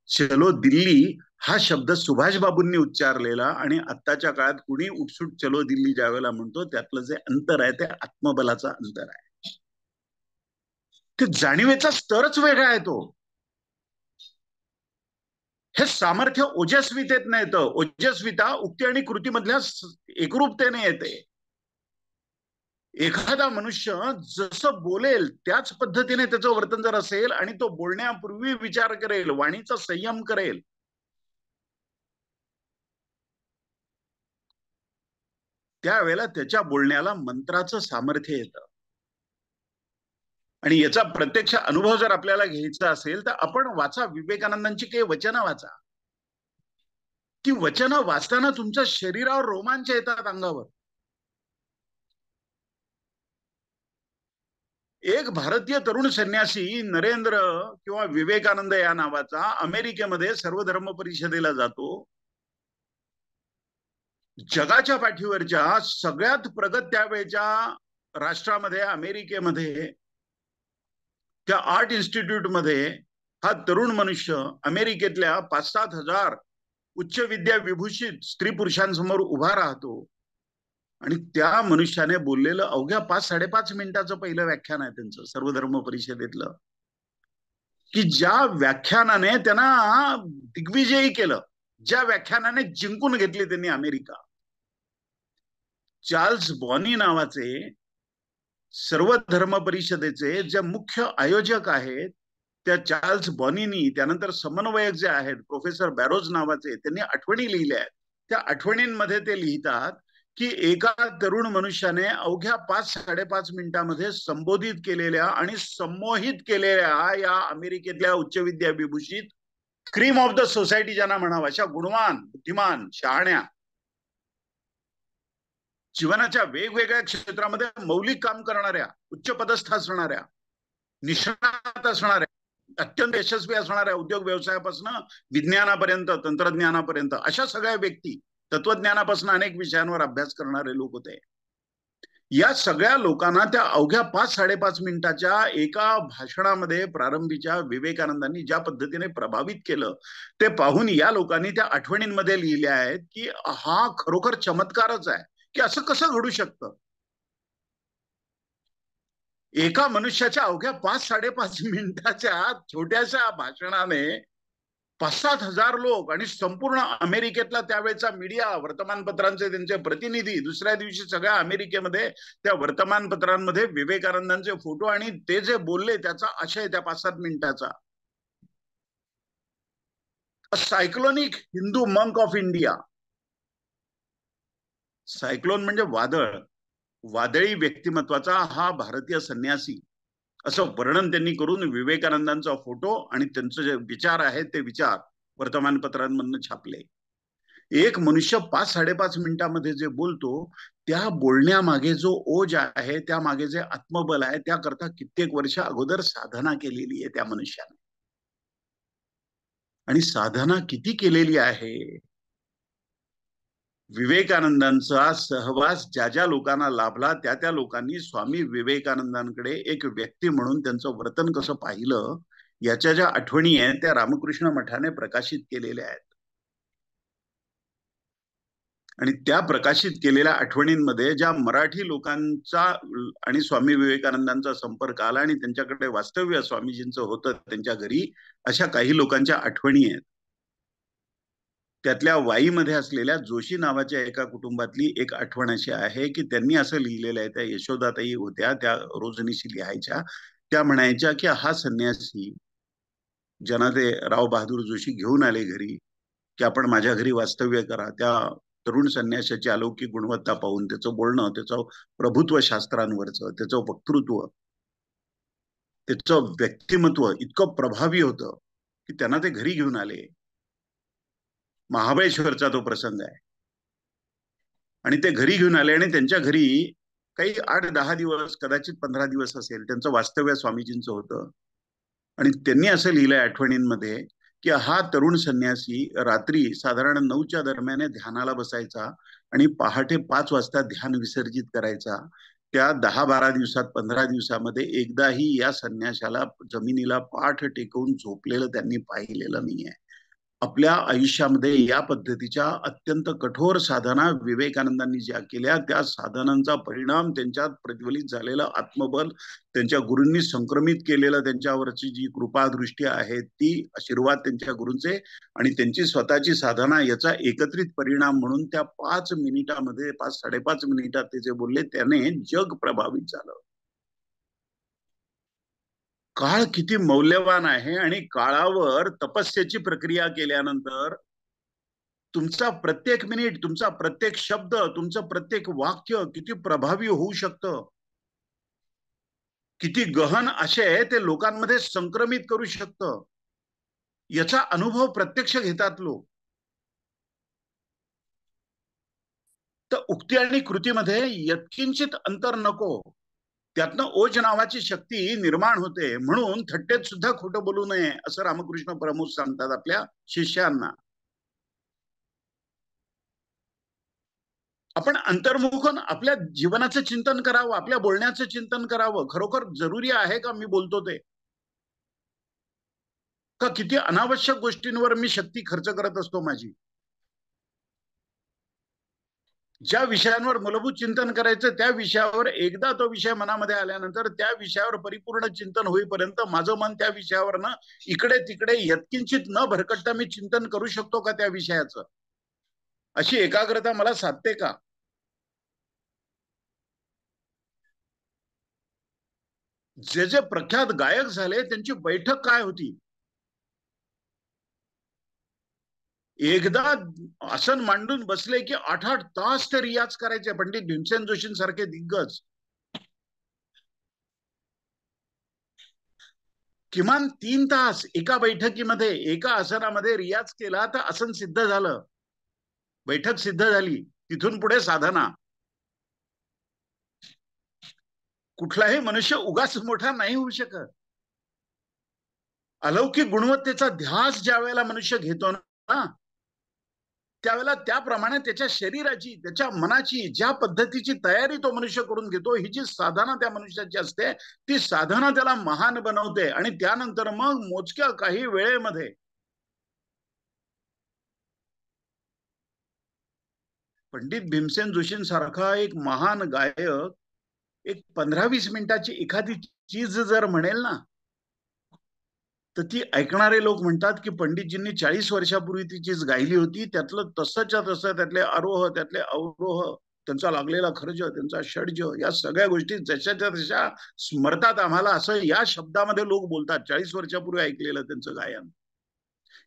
चलो दिल्ली हा शब्द सुभाष बाबूंनी उच्चारलेला आणि आत्ताच्या काळात कुणी उठसूट चलो दिल्ली ज्या वेळेला म्हणतो, त्यातलं जे अंतर आहे ते आत्मबलाचा अंतर आहे. ते जाणीवेचा स्तरच वेगळा आहे तो. हे सामर्थ्य ओजस्वितेत नाही येतं. ओजस्विता उक्ती आणि कृतीमधल्या एकरूपतेने येते. एखादा मनुष्य जसं बोलेल त्याच पद्धतीने त्याचं वर्तन जर असेल आणि तो बोलण्यापूर्वी विचार करेल, वाणीचा संयम करेल, त्यावेळेला त्याच्या बोलण्याला मंत्राचं सामर्थ्य येतं. आणि याचा प्रत्यक्ष अनुभव जर आपल्याला घ्यायचा असेल तर आपण वाचा, विवेकानंदांची काही वचनं वाचा. ती वचनं वाचताना तुमच्या शरीरावर रोमांच येतात, अंगावर. एक भारतीय तरुण संन्यासी नरेंद्र किंवा विवेकानंद या नावाचा अमेरिकेमध्ये सर्वधर्म परिषदेला जातो. जगाच्या पाठीवरच्या सगळ्यात प्रगत त्यावेळेच्या राष्ट्रामध्ये, अमेरिकेमध्ये, त्या आर्ट इन्स्टिट्यूटमध्ये हा तरुण मनुष्य अमेरिकेतल्या 5-7 हजार उच्च विद्या विभूषित स्त्री पुरुषांसमोर उभा राहतो. आणि त्या मनुष्याने बोललेलं अवघ्या 5-5.5 मिनिटाचं पहिलं व्याख्यान आहे त्यांचं सर्वधर्म परिषदेतलं, की ज्या व्याख्यानाने त्यांना दिग्विजयी केलं, ज्या व्याख्यानाने जिंकून घेतली त्यांनी अमेरिका. चार्ल्स बॉनी नावाचे सर्व धर्म परिषदेचे जे मुख्य आयोजक आहेत, त्या चार्ल्स बॉनीनी, त्यानंतर समन्वयक जे आहेत प्रोफेसर बॅरोज नावाचे, त्यांनी आठवणी लिहिल्या आहेत. त्या आठवणींमध्ये ते लिहितात की एका तरुण मनुष्याने अवघ्या 5-5.5 मिनिटांमध्ये संबोधित केलेल्या आणि संमोहित केलेल्या या अमेरिकेतल्या उच्च विद्या विभूषित क्रीम ऑफ द सोसायटी ज्यांना म्हणावं, अशा गुणवान, बुद्धिमान, शहाण्या, जीवनाच्या वेगवेगळ्या क्षेत्रामध्ये मौलिक काम करणाऱ्या, उच्च पदस्थ असणाऱ्या, निष्णात असणाऱ्या, अत्यंत यशस्वी असणाऱ्या, उद्योग व्यवसायापासून विज्ञानापर्यंत, तंत्रज्ञानापर्यंत, अशा सगळ्या व्यक्ती, तत्वज्ञानापासून अनेक विषयांवर अभ्यास करणारे लोक होते. या सगळ्या लोकांना त्या अवघ्या 5-5.5 मिनिटाच्या एका भाषणामध्ये प्रारंभीच्या विवेकानंदांनी ज्या पद्धतीने प्रभावित केलं, ते पाहून या लोकांनी त्या आठवणींमध्ये लिहिले आहेत की हा खरोखर चमत्कारच आहे, की असं कसं घडू शकतं. एका मनुष्याच्या अवघ्या 5-5.5 मिनिटाच्या छोट्याशा भाषणाने 5-7 हजार लोक आणि संपूर्ण अमेरिकेतला त्यावेळेचा मीडिया, वर्तमानपत्रांचे त्यांचे प्रतिनिधी, दुसऱ्या दिवशी सगळ्या अमेरिकेमध्ये त्या वर्तमानपत्रांमध्ये विवेकानंदांचे फोटो आणि ते जे बोलले त्याचा आशय त्या 5-7 मिनिटाचा. A cyclonic Hindu monk of India. Cyclone म्हणजे वादळ, वादळी व्यक्तिमत्वाचा हा भारतीय संन्यासी, असं वर्णन त्यांनी करून विवेकानंदांचा फोटो आणि त्यांचे जे विचार आहेत ते विचार वर्तमानपत्रांमधून छापले. एक मनुष्य 5-5.5 मिनिटांमध्ये जे बोलतो, त्या बोलण्यामागे जो ओज आहे, त्या मागे जे आत्मबल आहे, त्याकरता कित्येक वर्ष अगोदर साधना केलेली आहे त्या मनुष्याने. आणि साधना किती केलेली आहे. विवेकानंदांचा सहवास ज्या ज्या लोकांना लाभला, त्या लोकांनी स्वामी विवेकानंदांकडे एक व्यक्ती म्हणून त्यांचं वर्तन कसं पाहिलं, याच्या ज्या आठवणी आहेत त्या रामकृष्ण मठाने प्रकाशित केलेल्या आहेत. आणि त्या प्रकाशित केलेल्या आठवणींमध्ये ज्या मराठी लोकांचा आणि स्वामी विवेकानंदांचा संपर्क आला आणि त्यांच्याकडे वास्तव्य स्वामीजींचं होतं त्यांच्या घरी, अशा काही लोकांच्या आठवणी आहेत. त्यातल्या वाईमध्ये असलेल्या जोशी नावाच्या एका कुटुंबातली एक आठवण अशी आहे की त्यांनी असं लिहिलेलं आहे, त्या यशोदाताई होत्या, त्या रोजनिशी लिहायच्या. त्या म्हणायच्या की हा संन्यासी ज्यांना ते राव बहादूर जोशी घेऊन आले घरी, की आपण माझ्या घरी वास्तव्य करा, त्या तरुण संन्याशाची अलौकिक गुणवत्ता पाहून, त्याचं बोलणं, त्याचं प्रभुत्व शास्त्रांवरचं, त्याचं वक्तृत्व, त्याचं व्यक्तिमत्व इतकं प्रभावी होतं की त्यांना ते घरी घेऊन आले. महाबळेश्वरचा तो प्रसंग आहे. आणि ते घरी घेऊन आले आणि त्यांच्या घरी काही 8-10 दिवस, कदाचित 15 दिवस असेल, त्यांचं वास्तव्य स्वामीजींचं होतं. आणि त्यांनी असं लिहिलंय आठवणींमध्ये की हा तरुण संन्यासी रात्री साधारण 9च्या दरम्यान ध्यानाला बसायचा आणि पहाटे 5 वाजता ध्यान विसर्जित करायचा. त्या 10-12 दिवसात, 15 दिवसामध्ये एकदाही या संन्याशाला जमिनीला पाठ टेकवून झोपलेलं त्यांनी पाहिलेलं नाहीये. आपल्या आयुष्यामध्ये या पद्धतीच्या अत्यंत कठोर साधना विवेकानंदांनी ज्या केल्या, त्या साधनांचा परिणाम, त्यांच्यात प्रतिफलित झालेलं आत्मबल, त्यांच्या गुरूंनी संक्रमित केलेलं त्यांच्यावरची जी कृपादृष्टी आहे, ती आशीर्वाद त्यांच्या गुरूंचे आणि त्यांची स्वतःची साधना, याचा एकत्रित परिणाम म्हणून त्या 5 मिनिटामध्ये, 5-5.5 मिनिटात ते जे बोलले, त्याने जग प्रभावित झालं. काळ किती मौल्यवान आहे आणि काळावर तपस्येची प्रक्रिया केल्यानंतर तुमचा प्रत्येक मिनिट, तुमचा प्रत्येक शब्द, तुमचं प्रत्येक वाक्य किती प्रभावी होऊ शकतं, किती गहन आशय ते लोकांमध्ये संक्रमित करू शकतं, याचा अनुभव प्रत्यक्ष घेतात लोक. तर उक्ती आणि कृतीमध्ये यत्किंचित अंतर नको, त्यातनं ओज नावाची शक्ती निर्माण होते. म्हणून थट्टेत सुद्धा खोटं बोलू नये, असं रामकृष्ण परमहंस सांगतात आपल्या शिष्यांना. आपण अंतर्मुखून आपल्या जीवनाचं चिंतन करावं, आपल्या बोलण्याचं चिंतन करावं. खरोखर जरुरी आहे का मी बोलतो ते? का किती अनावश्यक गोष्टींवर मी शक्ती खर्च करत असतो माझी? ज्या विषयांवर मूलभूत चिंतन करायचं, त्या विषयावर एकदा तो विषय मनामध्ये आल्यानंतर त्या विषयावर परिपूर्ण चिंतन होईपर्यंत माझं मन त्या विषयावर ना इकडे तिकडे यत्किंचित न भरकटता मी चिंतन करू शकतो का त्या विषयाचं? अशी एकाग्रता मला साधते का? जे जे प्रख्यात गायक झाले त्यांची बैठक काय होती? एकदा आसन मांडून बसले की 8-8 तास ते रियाज करायचे. पंडित भीमसेन जोशींसारखे दिग्गज किमान 3 तास एका बैठकीमध्ये, एका आसनामध्ये रियाज केला तर आसन सिद्ध झालं, बैठक सिद्ध झाली. तिथून पुढे साधना. कुठलाही मनुष्य उगाच मोठा नाही होऊ शकत. अलौकिक गुणवत्तेचा ध्यास ज्या वेळेला मनुष्य घेतो ना, त्यावेळेला त्याप्रमाणे त्याच्या शरीराची, त्याच्या मनाची, ज्या पद्धतीची तयारी तो मनुष्य करून घेतो, ही जी साधना त्या मनुष्याची असते, ती साधना त्याला महान बनवते. आणि त्यानंतर मग मोजक्या काही वेळेमध्ये पंडित भीमसेन जोशींसारखा एक महान गायक एक 15-20 मिनिटाची एखादी चीज जर म्हणेल ना, तर ती ऐकणारे लोक म्हणतात की पंडितजींनी 40 वर्षापूर्वी ती चीज गायली होती, त्यातलं तसंच्या तसं, त्यातले आरोह, त्यातले अवरोह, त्यांचा लागलेला खर्च, त्यांचा षड्ज, या सगळ्या गोष्टी जशाच्या तशा स्मरतात आम्हाला, असं या शब्दामध्ये लोक बोलतात. 40 वर्षापूर्वी ऐकलेलं त्यांचं गायन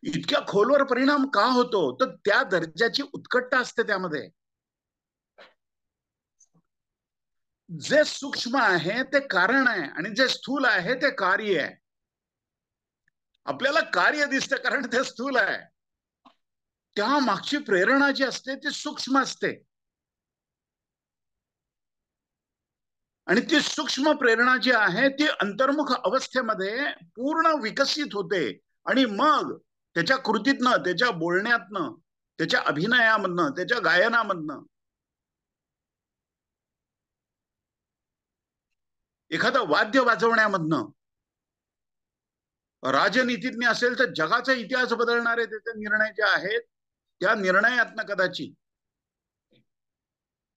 इतक्या खोलवर परिणाम का होतो? तर त्या दर्जाची उत्कटता असते त्यामध्ये. जे सूक्ष्म आहे ते कारण आहे आणि जे स्थूल आहे ते कार्य आहे. आपल्याला कार्य दिसतं कारण ते स्थूल आहे. त्या मागची प्रेरणा जी असते ती सूक्ष्म असते. आणि ती सूक्ष्म प्रेरणा जी आहे ती अंतर्मुख अवस्थेमध्ये पूर्ण विकसित होते. आणि मग त्याच्या कृतीतनं, त्याच्या बोलण्यातनं, त्याच्या अभिनयामधनं, त्याच्या गायनामधनं, एखादं वाद्य वाजवण्यामधनं राजनीतीज्ञ असेल तर जगाचा इतिहास बदलणारे त्याचे निर्णय जे आहेत, त्या निर्णयातनं कदाचित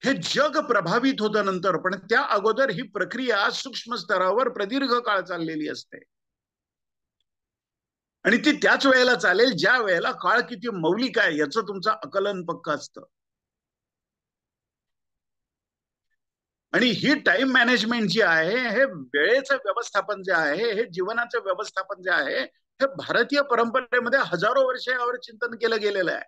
हे जग प्रभावित होतं नंतर, पण त्या अगोदर ही प्रक्रिया सूक्ष्म स्तरावर प्रदीर्घ काळ चाललेली असते. आणि ती त्याच वेळेला चालेल ज्या वेळेला काळ किती मौलिक आहे याचं तुमचं आकलन पक्क असतं. आणि ही टाइम मॅनेजमेंट जी आहे, हे वेळेचं व्यवस्थापन जे आहे, हे जीवनाचं व्यवस्थापन जे आहे, हे भारतीय परंपरेमध्ये हजारो वर्ष यावर चिंतन केलं गेलेलं आहे.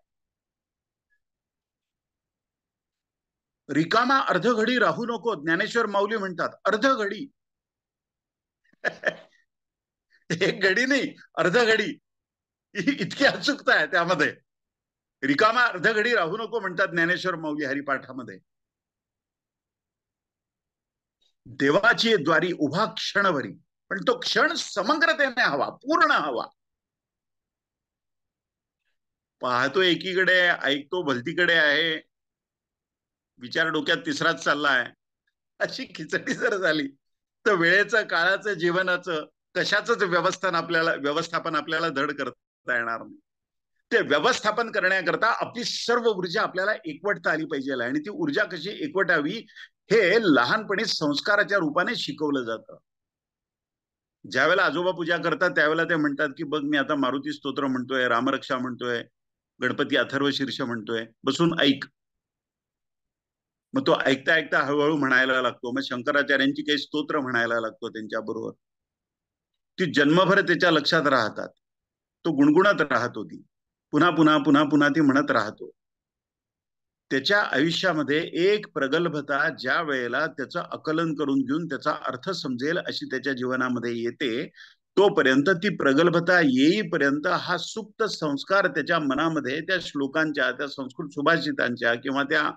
रिकामा अर्धघडी राहू नको, ज्ञानेश्वर माऊली म्हणतात. अर्धघडी एक घडी नाही, अर्धघडी. इतकी अचूकता आहे त्यामध्ये. रिकामा अर्धघडी राहू नको म्हणतात ज्ञानेश्वर माऊली हरिपाठामध्ये. देवाची द्वारी उभा क्षणभरी, पण तो क्षण समग्रतेने हवा, पूर्ण हवा. पाहतो एकीकडे, ऐकतो भलतीकडे आहे, विचार डोक्यात तिसराच चाललाय, अशी खिचडी जर झाली तर वेळेचं, काळाचं, जीवनाचं कशाचंच व्यवस्थापन आपल्याला धड करता येणार नाही. ते व्यवस्थापन करण्याकरता आपली सर्व ऊर्जा आपल्याला एकवटता आली पाहिजे. आणि ती ऊर्जा कशी एकवटावी हे लहानपणी संस्काराच्या रूपाने शिकवलं जातं. ज्यावेळेला आजोबा पूजा करतात त्यावेळेला ते म्हणतात की बघ, मी आता मारुती स्तोत्र म्हणतोय, रामरक्षा म्हणतोय, गणपती अथर्व शीर्ष म्हणतोय, बसून ऐक. मग तो ऐकता ऐकता हळूहळू म्हणायला लागतो. मग शंकराचार्यांची काही स्तोत्र म्हणायला लागतो त्यांच्या बरोबर. ती जन्मभर त्याच्या लक्षात राहतात. तो गुणगुणत राहतो, ती पुन्हा पुन्हा पुन्हा पुन्हा ती म्हणत राहतो. त्याच्या आयुष्यामध्ये एक प्रगल्भता ज्या वेळेला त्याचं आकलन करून घेऊन त्याचा अर्थ समजेल अशी त्याच्या जीवनामध्ये येते, तोपर्यंत ती प्रगल्भता येईपर्यंत हा सुप्त संस्कार त्याच्या मनामध्ये त्या श्लोकांच्या, त्या संस्कृत सुभाषितांच्या किंवा त्या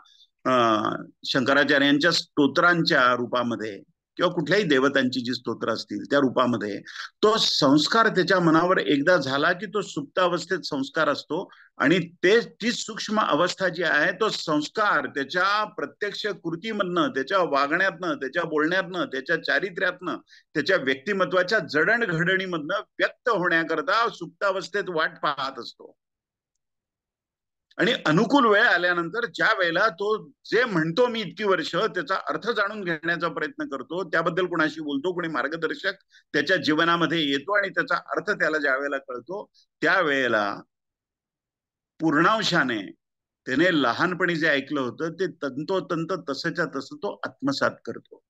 शंकराचार्यांच्या स्तोत्रांच्या रूपामध्ये किंवा कुठल्याही देवतांची जी स्तोत्र असतील त्या रूपामध्ये तो संस्कार त्याच्या मनावर एकदा झाला की तो सुप्तावस्थेत संस्कार असतो. आणि ते ती सूक्ष्म अवस्था जी आहे, तो संस्कार त्याच्या प्रत्यक्ष कृतीमधनं, त्याच्या वागण्यातनं, त्याच्या बोलण्यातनं, त्याच्या चारित्र्यातनं, त्याच्या व्यक्तिमत्वाच्या जडणघडणीमधनं व्यक्त होण्याकरता सुप्तावस्थेत वाट पाहत असतो. आणि अनुकूल वेळ आल्यानंतर ज्या वेळेला तो जे म्हणतो मी इतकी वर्ष, त्याचा अर्थ जाणून घेण्याचा प्रयत्न करतो, त्याबद्दल कोणाशी बोलतो, कोणी मार्गदर्शक त्याच्या जीवनामध्ये येतो आणि त्याचा अर्थ त्याला ज्या वेळेला कळतो, त्यावेळेला पूर्णांशाने त्याने लहानपणी जे ऐकलं होतं ते तंतोतंत तसंच्या तसं तो आत्मसात करतो.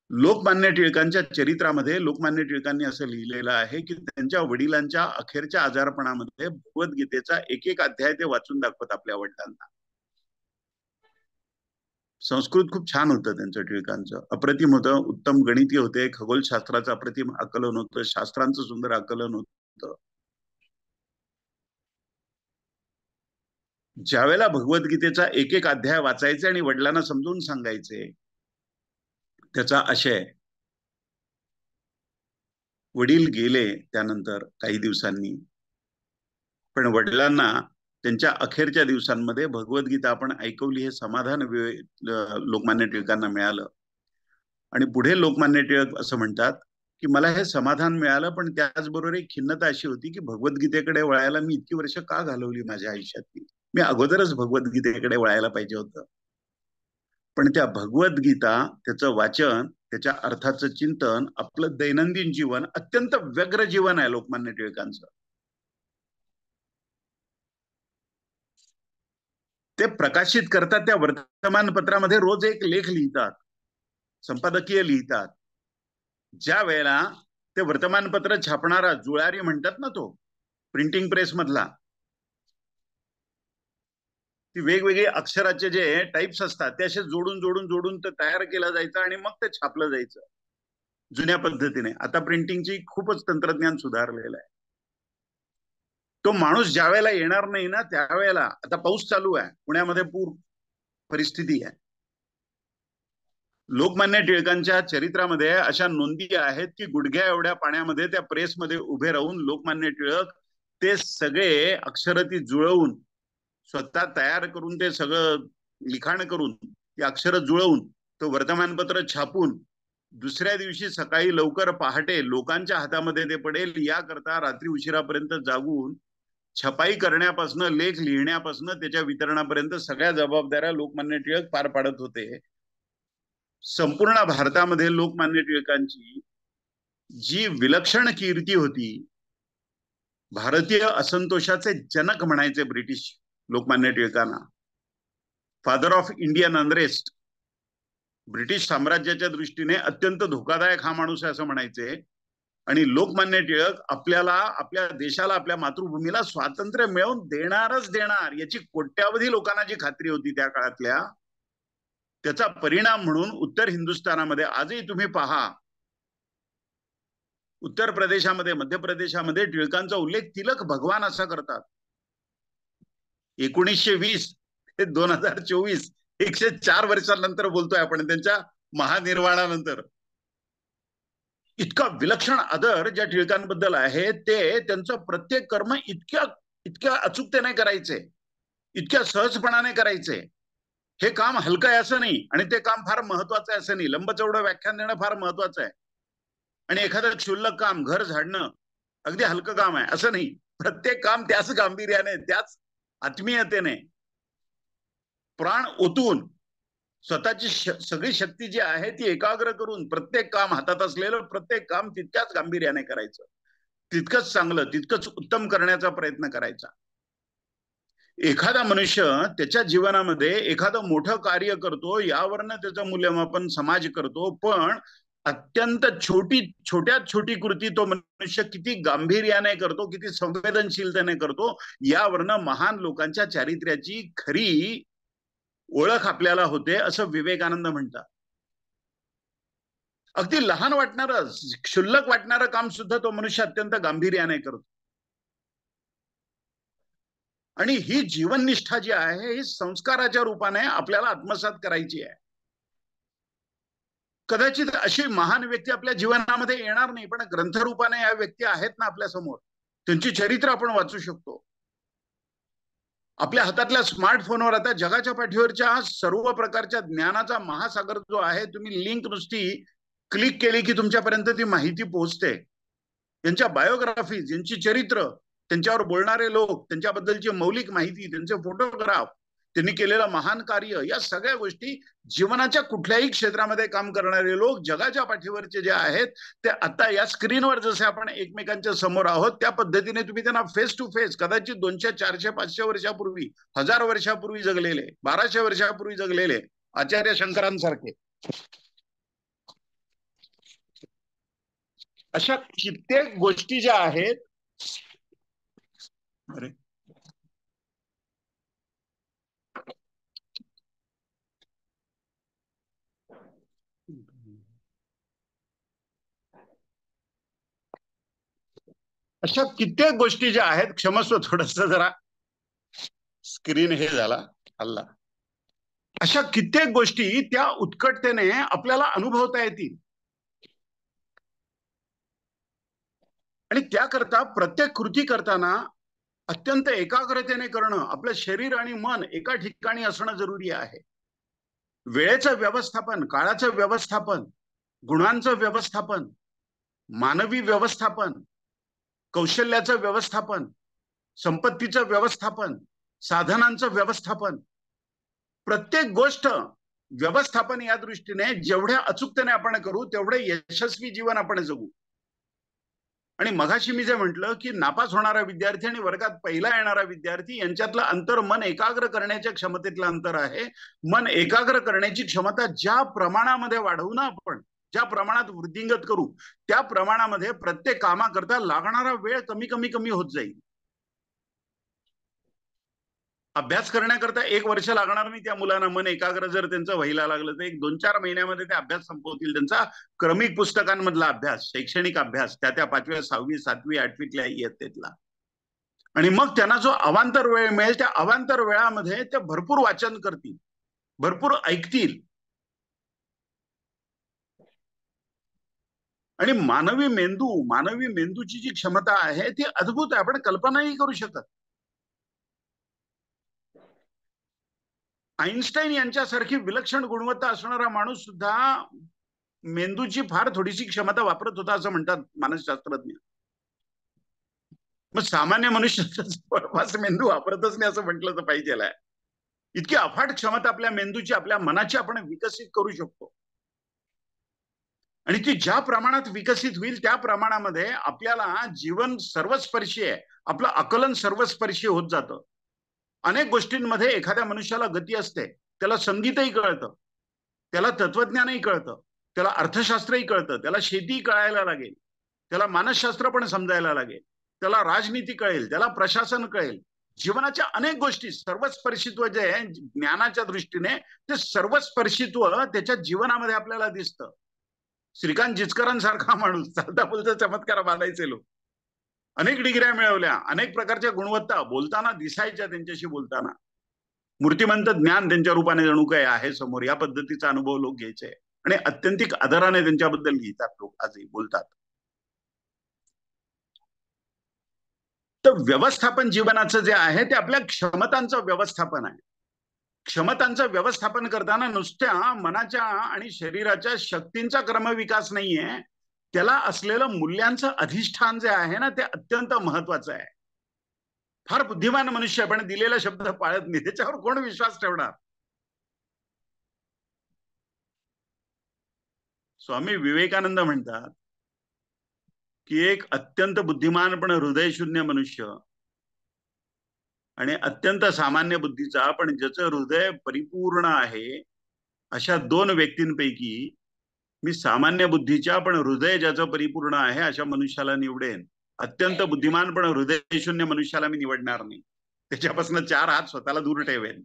लोकमान्य टिळकांच्या चरित्रामध्ये लोकमान्य टिळकांनी असं लिहिलेलं आहे की त्यांच्या वडिलांच्या अखेरच्या आजारपणामध्ये भगवद्गीतेचा एक एक अध्याय ते वाचून दाखवत आपल्या वडिलांना. संस्कृत खूप छान होतं त्यांचं, टिळकांचं अप्रतिम होतं, उत्तम गणिती होते, खगोलशास्त्राचं अप्रतिम आकलन होतं, शास्त्रांचं सुंदर आकलन होतं. ज्यावेळेला भगवद्गीतेचा एक एक अध्याय वाचायचे आणि वडिलांना समजून सांगायचे, त्याचा आशय. वडील गेले त्यानंतर काही दिवसांनी, पण वडिलांना त्यांच्या अखेरच्या दिवसांमध्ये भगवद्गीता आपण ऐकवली हे समाधान लोकमान्य टिळकांना मिळालं. आणि पुढे लोकमान्य टिळक असं म्हणतात की मला हे समाधान मिळालं, पण त्याचबरोबर एक खिन्नता अशी होती की भगवद्गीतेकडे वळायला मी इतकी वर्ष का घालवली माझ्या आयुष्यातली, मी अगोदरच भगवद्गीतेकडे वळायला पाहिजे होतं. पण त्या भगवद्गीता, त्याचं वाचन, त्याच्या अर्थाचं चिंतन, आपलं दैनंदिन जीवन अत्यंत व्यग्र जीवन आहे लोकमान्य टिळकांचं. ते प्रकाशित करतात त्या वर्तमानपत्रामध्ये, रोज एक लेख लिहितात, संपादकीय लिहितात. ज्या वेळेला ते वर्तमानपत्र छापणारा जुळारी म्हणतात ना, तो प्रिंटिंग प्रेस मधला, ती वेगवेगळे अक्षराचे जे टाइप्स असतात ते असे जोडून जोडून जोडून ते तयार केलं जायचं आणि मग ते छापलं जायचं जुन्या पद्धतीने. आता प्रिंटिंगची खूपच तंत्रज्ञान सुधारलेलं आहे. तो माणूस ज्या वेळेला येणार नाही ना त्यावेळेला, आता पाऊस चालू आहे, पुण्यामध्ये पूर परिस्थिती आहे. लोकमान्य टिळकांच्या चरित्रामध्ये अशा नोंदी आहेत की गुडघ्या एवढ्या पाण्यामध्ये त्या प्रेसमध्ये उभे राहून लोकमान्य टिळक ते सगळे अक्षर ती जुळवून स्वतः तयार करून, ते सगळं लिखाण करून, ती अक्षर जुळवून, तो वर्तमानपत्र छापून दुसऱ्या दिवशी सकाळी लवकर पहाटे लोकांच्या हातामध्ये ते पडेल याकरता रात्री उशिरापर्यंत जागून छपाई करण्यापासून लेख लिहिण्यापासून त्याच्या वितरणापर्यंत सगळ्या जबाबदाऱ्या लोकमान्य टिळक पार पाडत होते. संपूर्ण भारतामध्ये लोकमान्य टिळकांची जी विलक्षण कीर्ती होती, भारतीय असंतोषाचे जनक म्हणायचे ब्रिटिश लोकमान्य टिळकांना, father of Indian unrest, British साम्राज्याच्या दृष्टीने अत्यंत धोकादायक हा माणूस आहे असं म्हणायचे. आणि लोकमान्य टिळक आपल्याला, आपल्या देशाला, आपल्या मातृभूमीला स्वातंत्र्य मिळवून देणारच देणार याची कोट्यावधी लोकांना जी खात्री होती त्या काळातल्या, त्याचा परिणाम म्हणून उत्तर हिंदुस्थानामध्ये आजही तुम्ही पहा, उत्तर प्रदेशामध्ये, मध्य प्रदेशामध्ये टिळकांचा उल्लेख तिलक भगवान असा करतात. 1920 ते 2024 104 वर्षांनंतर बोलतोय आपण त्यांच्या महानिर्वाणानंतर. इतका विलक्षण आदर ज्या टिळकांबद्दल आहे, ते त्यांचं प्रत्येक कर्म इतक्या अचूकतेने करायचे, इतक्या सहजपणाने करायचे. हे काम हलकं आहे असं नाही, आणि ते काम फार महत्वाचं आहे असं नाही. लंबचौडं व्याख्यान देणं फार महत्वाचं आहे, आणि एखादं क्षुल्लक काम, घर झाडणं, अगदी हलकं काम आहे असं नाही. प्रत्येक काम त्याच गांभीर्याने, त्याच आत्मीयतेने, प्राण ओतून, स्वतःची सगळी शक्ती जी आहे ती एकाग्र करून प्रत्येक काम, हातात असलेलं प्रत्येक काम तितक्याच गांभीर्याने करायचं, तितकंच चांगलं, तितकंच उत्तम करण्याचा प्रयत्न करायचा. एखादा मनुष्य त्याच्या जीवनामध्ये एखादं मोठं कार्य करतो, यावरनं त्याचं मूल्यमापन समाज करतो, पण अत्यंत छोट्यात छोटी कृती तो मनुष्य किती गांभीर्याने करतो, किती संवेदनशीलतेने करतो, यावरनं महान लोकांच्या चारित्र्याची खरी ओळख आपल्याला होते असं विवेकानंद म्हणतात. अगदी लहान वाटणारं, क्षुल्लक वाटणारं काम सुद्धा तो मनुष्य अत्यंत गांभीर्याने करतो. आणि ही जीवननिष्ठा जी आहे ही संस्काराच्या रूपाने आपल्याला आत्मसात करायची आहे. कदाचित अशी महान व्यक्ती आपल्या जीवनामध्ये येणार नाही, पण ग्रंथरूपाने या व्यक्ती आहेत ना आपल्या समोर, त्यांची चरित्र आपण वाचू शकतो. आपल्या हातातल्या स्मार्टफोनवर आता जगाच्या पाठीवरच्या सर्व प्रकारच्या ज्ञानाचा महासागर जो आहे, तुम्ही लिंक नुसती क्लिक केली की तुमच्यापर्यंत ती माहिती पोहोचते. यांच्या बायोग्राफीज, यांची चरित्र, त्यांच्यावर बोलणारे लोक, त्यांच्याबद्दलची मौलिक माहिती, त्यांचे फोटोग्राफ, त्यांनी केलेलं महान कार्य, या सगळ्या गोष्टी जीवनाच्या कुठल्याही क्षेत्रामध्ये काम करणारे लोक जगाच्या पाठीवरचे जे आहेत ते आता या स्क्रीनवर जसे आपण एकमेकांच्या समोर आहोत त्या पद्धतीने तुम्ही त्यांना फेस टू फेस, कदाचित 200, 400, 500 वर्षापूर्वी, 1000 वर्षापूर्वी जगलेले, 1200 वर्षापूर्वी जगलेले आचार्य शंकरांसारखे, अशा कित्येक गोष्टी ज्या आहेत. अरे अशा कित्येक गोष्टी ज्या आहेत, क्षमस्व थोडस जरा स्क्रीन हे झाला हल्ला, अशा कित्येक गोष्टी त्या उत्कटतेने आपल्याला अनुभवता येतील. आणि त्याकरता प्रत्येक कृती करताना अत्यंत एकाग्रतेने करणं, आपलं शरीर आणि मन एका ठिकाणी असणं जरुरी आहे. वेळेचं व्यवस्थापन, काळाचं व्यवस्थापन, गुणांचं व्यवस्थापन, मानवी व्यवस्थापन, कौशल्याचं व्यवस्थापन, संपत्तीचं व्यवस्थापन, साधनांचं व्यवस्थापन, प्रत्येक गोष्ट व्यवस्थापन या दृष्टीने जेवढ्या अचूकतेने आपण करू तेवढे यशस्वी जीवन आपण जगू. आणि मगाशी मी जे म्हटलं की नापास होणारा विद्यार्थी आणि वर्गात पहिला येणारा विद्यार्थी यांच्यातलं अंतर मन एकाग्र करण्याच्या क्षमतेतलं अंतर आहे. मन एकाग्र करण्याची क्षमता ज्या प्रमाणामध्ये वाढवू ना आपण, ज्या प्रमाणात वृद्धिंगत करू, त्या प्रमाणामध्ये प्रत्येक कामाकरता लागणारा वेळ कमी कमी कमी होत जाईल. अभ्यास करण्याकरता 1 वर्ष लागणार नाही त्या मुलांना मन एकाग्र जर त्यांचं व्हायला लागलं तर 1-2-4 महिन्यामध्ये ते अभ्यास संपवतील. त्यांचा क्रमिक पुस्तकांमधला अभ्यास, शैक्षणिक अभ्यास, त्या 5वी, 6वी, 7वी, 8वीतल्या इयत्तेतला. आणि मग त्यांना जो अवांतर वेळ मिळेल त्या अवांतर वेळामध्ये ते भरपूर वाचन करतील, भरपूर ऐकतील. आणि मानवी मेंदूची जी क्षमता आहे ती अद्भुत आहे, आपण कल्पनाही करू शकत. आईन्स्टाईन यांच्यासारखी विलक्षण गुणवत्ता असणारा माणूस सुद्धा मेंदूची फार थोडीशी क्षमता वापरत होता असं म्हणतात मानसशास्त्रज्ञ. मग सामान्य मनुष्याचा जवळपास मेंदू वापरतच नाही असं म्हटलं तर पाहिजे. इतकी अफाट क्षमता आपल्या मेंदूची, आपल्या मनाची आपण विकसित करू शकतो. आणि ती ज्या प्रमाणात विकसित होईल त्या प्रमाणामध्ये आपल्याला जीवन सर्वस्पर्शी आहे, आपलं आकलन सर्वस्पर्शी होत जातं. अनेक गोष्टींमध्ये एखाद्या मनुष्याला गती असते. त्याला संगीतही कळतं, त्याला तत्वज्ञानही कळतं, त्याला अर्थशास्त्रही कळतं, त्याला शेती कळायला लागेल, त्याला मानसशास्त्र पण समजायला लागेल, त्याला राजनीती कळेल, त्याला प्रशासन कळेल. जीवनाच्या अनेक गोष्टी, सर्वस्पर्शित्व जे आहे ज्ञानाच्या दृष्टीने, ते सर्वस्पर्शित्व त्याच्या जीवनामध्ये आपल्याला दिसतं. श्रीकांत जिचकरांसारखा माणूस, चालता बोलता चमत्कार बांधायचे लोक, अनेक डिग्र्या मिळवल्या, अनेक प्रकारच्या गुणवत्ता बोलताना दिसायच्या त्यांच्याशी बोलताना. मूर्तिमंत ज्ञान त्यांच्या रूपाने जणू काय आहे समोर, या पद्धतीचा अनुभव लोक घ्यायचे आणि अत्यंतिक आदराने त्यांच्याबद्दल लिहितात लोक, आजही बोलतात. तर व्यवस्थापन जीवनाचं जे आहे ते आपल्या क्षमतांचं व्यवस्थापन आहे. क्षमतांचं व्यवस्थापन करताना नुसत्या मनाच्या आणि शरीराच्या शक्तींचा क्रमविकास नाहीये, त्याला असलेलं मूल्यांचं अधिष्ठान जे आहे ना, ते अत्यंत महत्वाचं आहे. फार बुद्धिमान मनुष्य पण दिलेला शब्द पाळत नाही, त्याच्यावर कोण विश्वास ठेवणार? स्वामी विवेकानंद म्हणतात की एक अत्यंत बुद्धिमान पण हृदयशून्य मनुष्य आणि अत्यंत सामान्य बुद्धीचा पण ज्याचं हृदय परिपूर्ण आहे, अशा दोन व्यक्तींपैकी मी सामान्य बुद्धीच्या पण हृदय ज्याचं परिपूर्ण आहे अशा मनुष्याला निवडेन. अत्यंत बुद्धिमान पण हृदयशून्य मनुष्याला मी निवडणार नाही. त्याच्यापासून 4 हात स्वतःला दूर ठेवेन.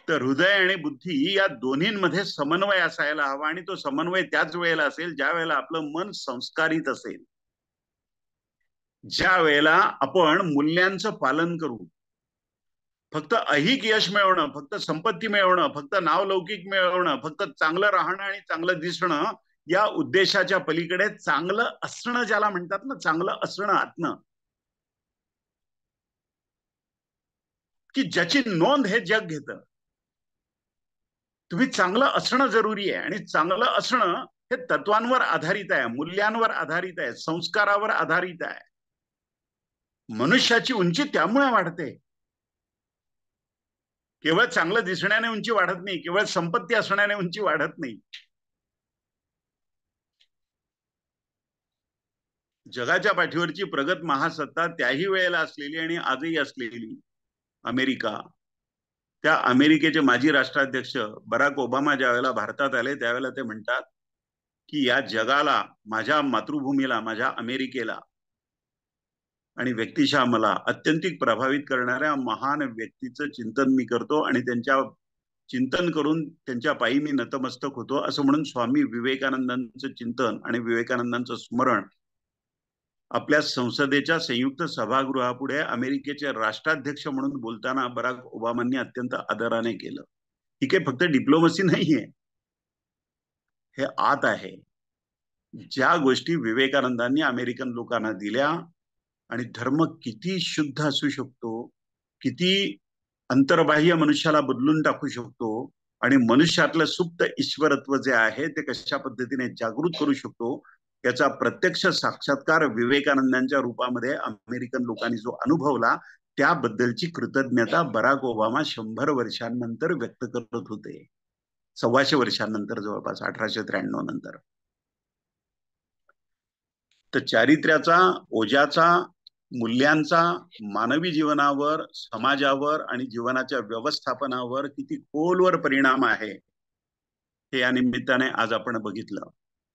तर हृदय आणि बुद्धी या दोन्हींमध्ये समन्वय असायला हवा आणि तो समन्वय त्याच वेळेला असेल ज्या वेळेला आपलं मन संस्कारित असेल, ज्या वेळेला आपण मूल्यांचं पालन करू. फक्त ऐहिक यश मिळवणं, फक्त संपत्ती मिळवणं, फक्त नावलौकिक मिळवणं, फक्त चांगलं राहणं आणि चांगलं दिसणं, या उद्देशाच्या पलीकडे चांगलं असणं, ज्याला म्हणतात ना, चांगलं असणं आत्म, की ज्याची नोंद हे जग घेतं. तुम्ही चांगलं असणं जरुरी आहे आणि चांगलं असणं हे तत्वांवर आधारित आहे, मूल्यांवर आधारित आहे, संस्कारावर आधारित आहे. मनुष्याची उंची त्यामुळे वाढते. केवळ चांगलं दिसण्याने उंची वाढत नाही, केवळ संपत्ती असण्याने उंची वाढत नाही. जगाच्या पाठीवरची प्रगत महासत्ता त्याही वेळेला असलेली आणि आजही असलेली अमेरिका, त्या अमेरिकेचे माजी राष्ट्राध्यक्ष बराक ओबामा ज्या वेळेला भारतात आले त्यावेळेला ते म्हणतात की या जगाला, माझ्या मातृभूमीला, माझ्या अमेरिकेला आणि व्यक्तिशः मला अत्यंतिक प्रभावित करणाऱ्या महान व्यक्तीचं चिंतन मी करतो आणि त्यांच्या चिंतन करून त्यांच्या पायी मी नतमस्तक होतो, असं म्हणून स्वामी विवेकानंदांचं चिंतन आणि विवेकानंदांचं स्मरण आपल्या संसदेच्या संयुक्त सभागृहापुढे अमेरिकेचे राष्ट्राध्यक्ष म्हणून बोलताना बराक ओबामांनी अत्यंत आदराने केलं. ही काही फक्त डिप्लोमसी नाहीये, हे आत आहे. ज्या गोष्टी विवेकानंदांनी अमेरिकन लोकांना दिल्या, आणि धर्म किती शुद्ध असू शकतो, किती अंतर्बाह्य मनुष्याला बदलून टाकू शकतो आणि मनुष्यातलं सुप्त ईश्वरत्व जे आहे ते कशा पद्धतीने जागृत करू शकतो, याचा प्रत्यक्ष साक्षात्कार विवेकानंदांच्या रूपामध्ये अमेरिकन लोकांनी जो अनुभवला, त्याबद्दलची कृतज्ञता बराक ओबामा 100 वर्षांनंतर व्यक्त करत होते. 125 वर्षांनंतर, जवळपास 1893 नंतर. तर चारित्र्याचा, ओजाचा, मूल्यांचा मानवी जीवनावर, समाजावर आणि जीवनाच्या व्यवस्थापनावर किती खोलवर परिणाम आहे, हे या निमित्ताने आज आपण बघितलं.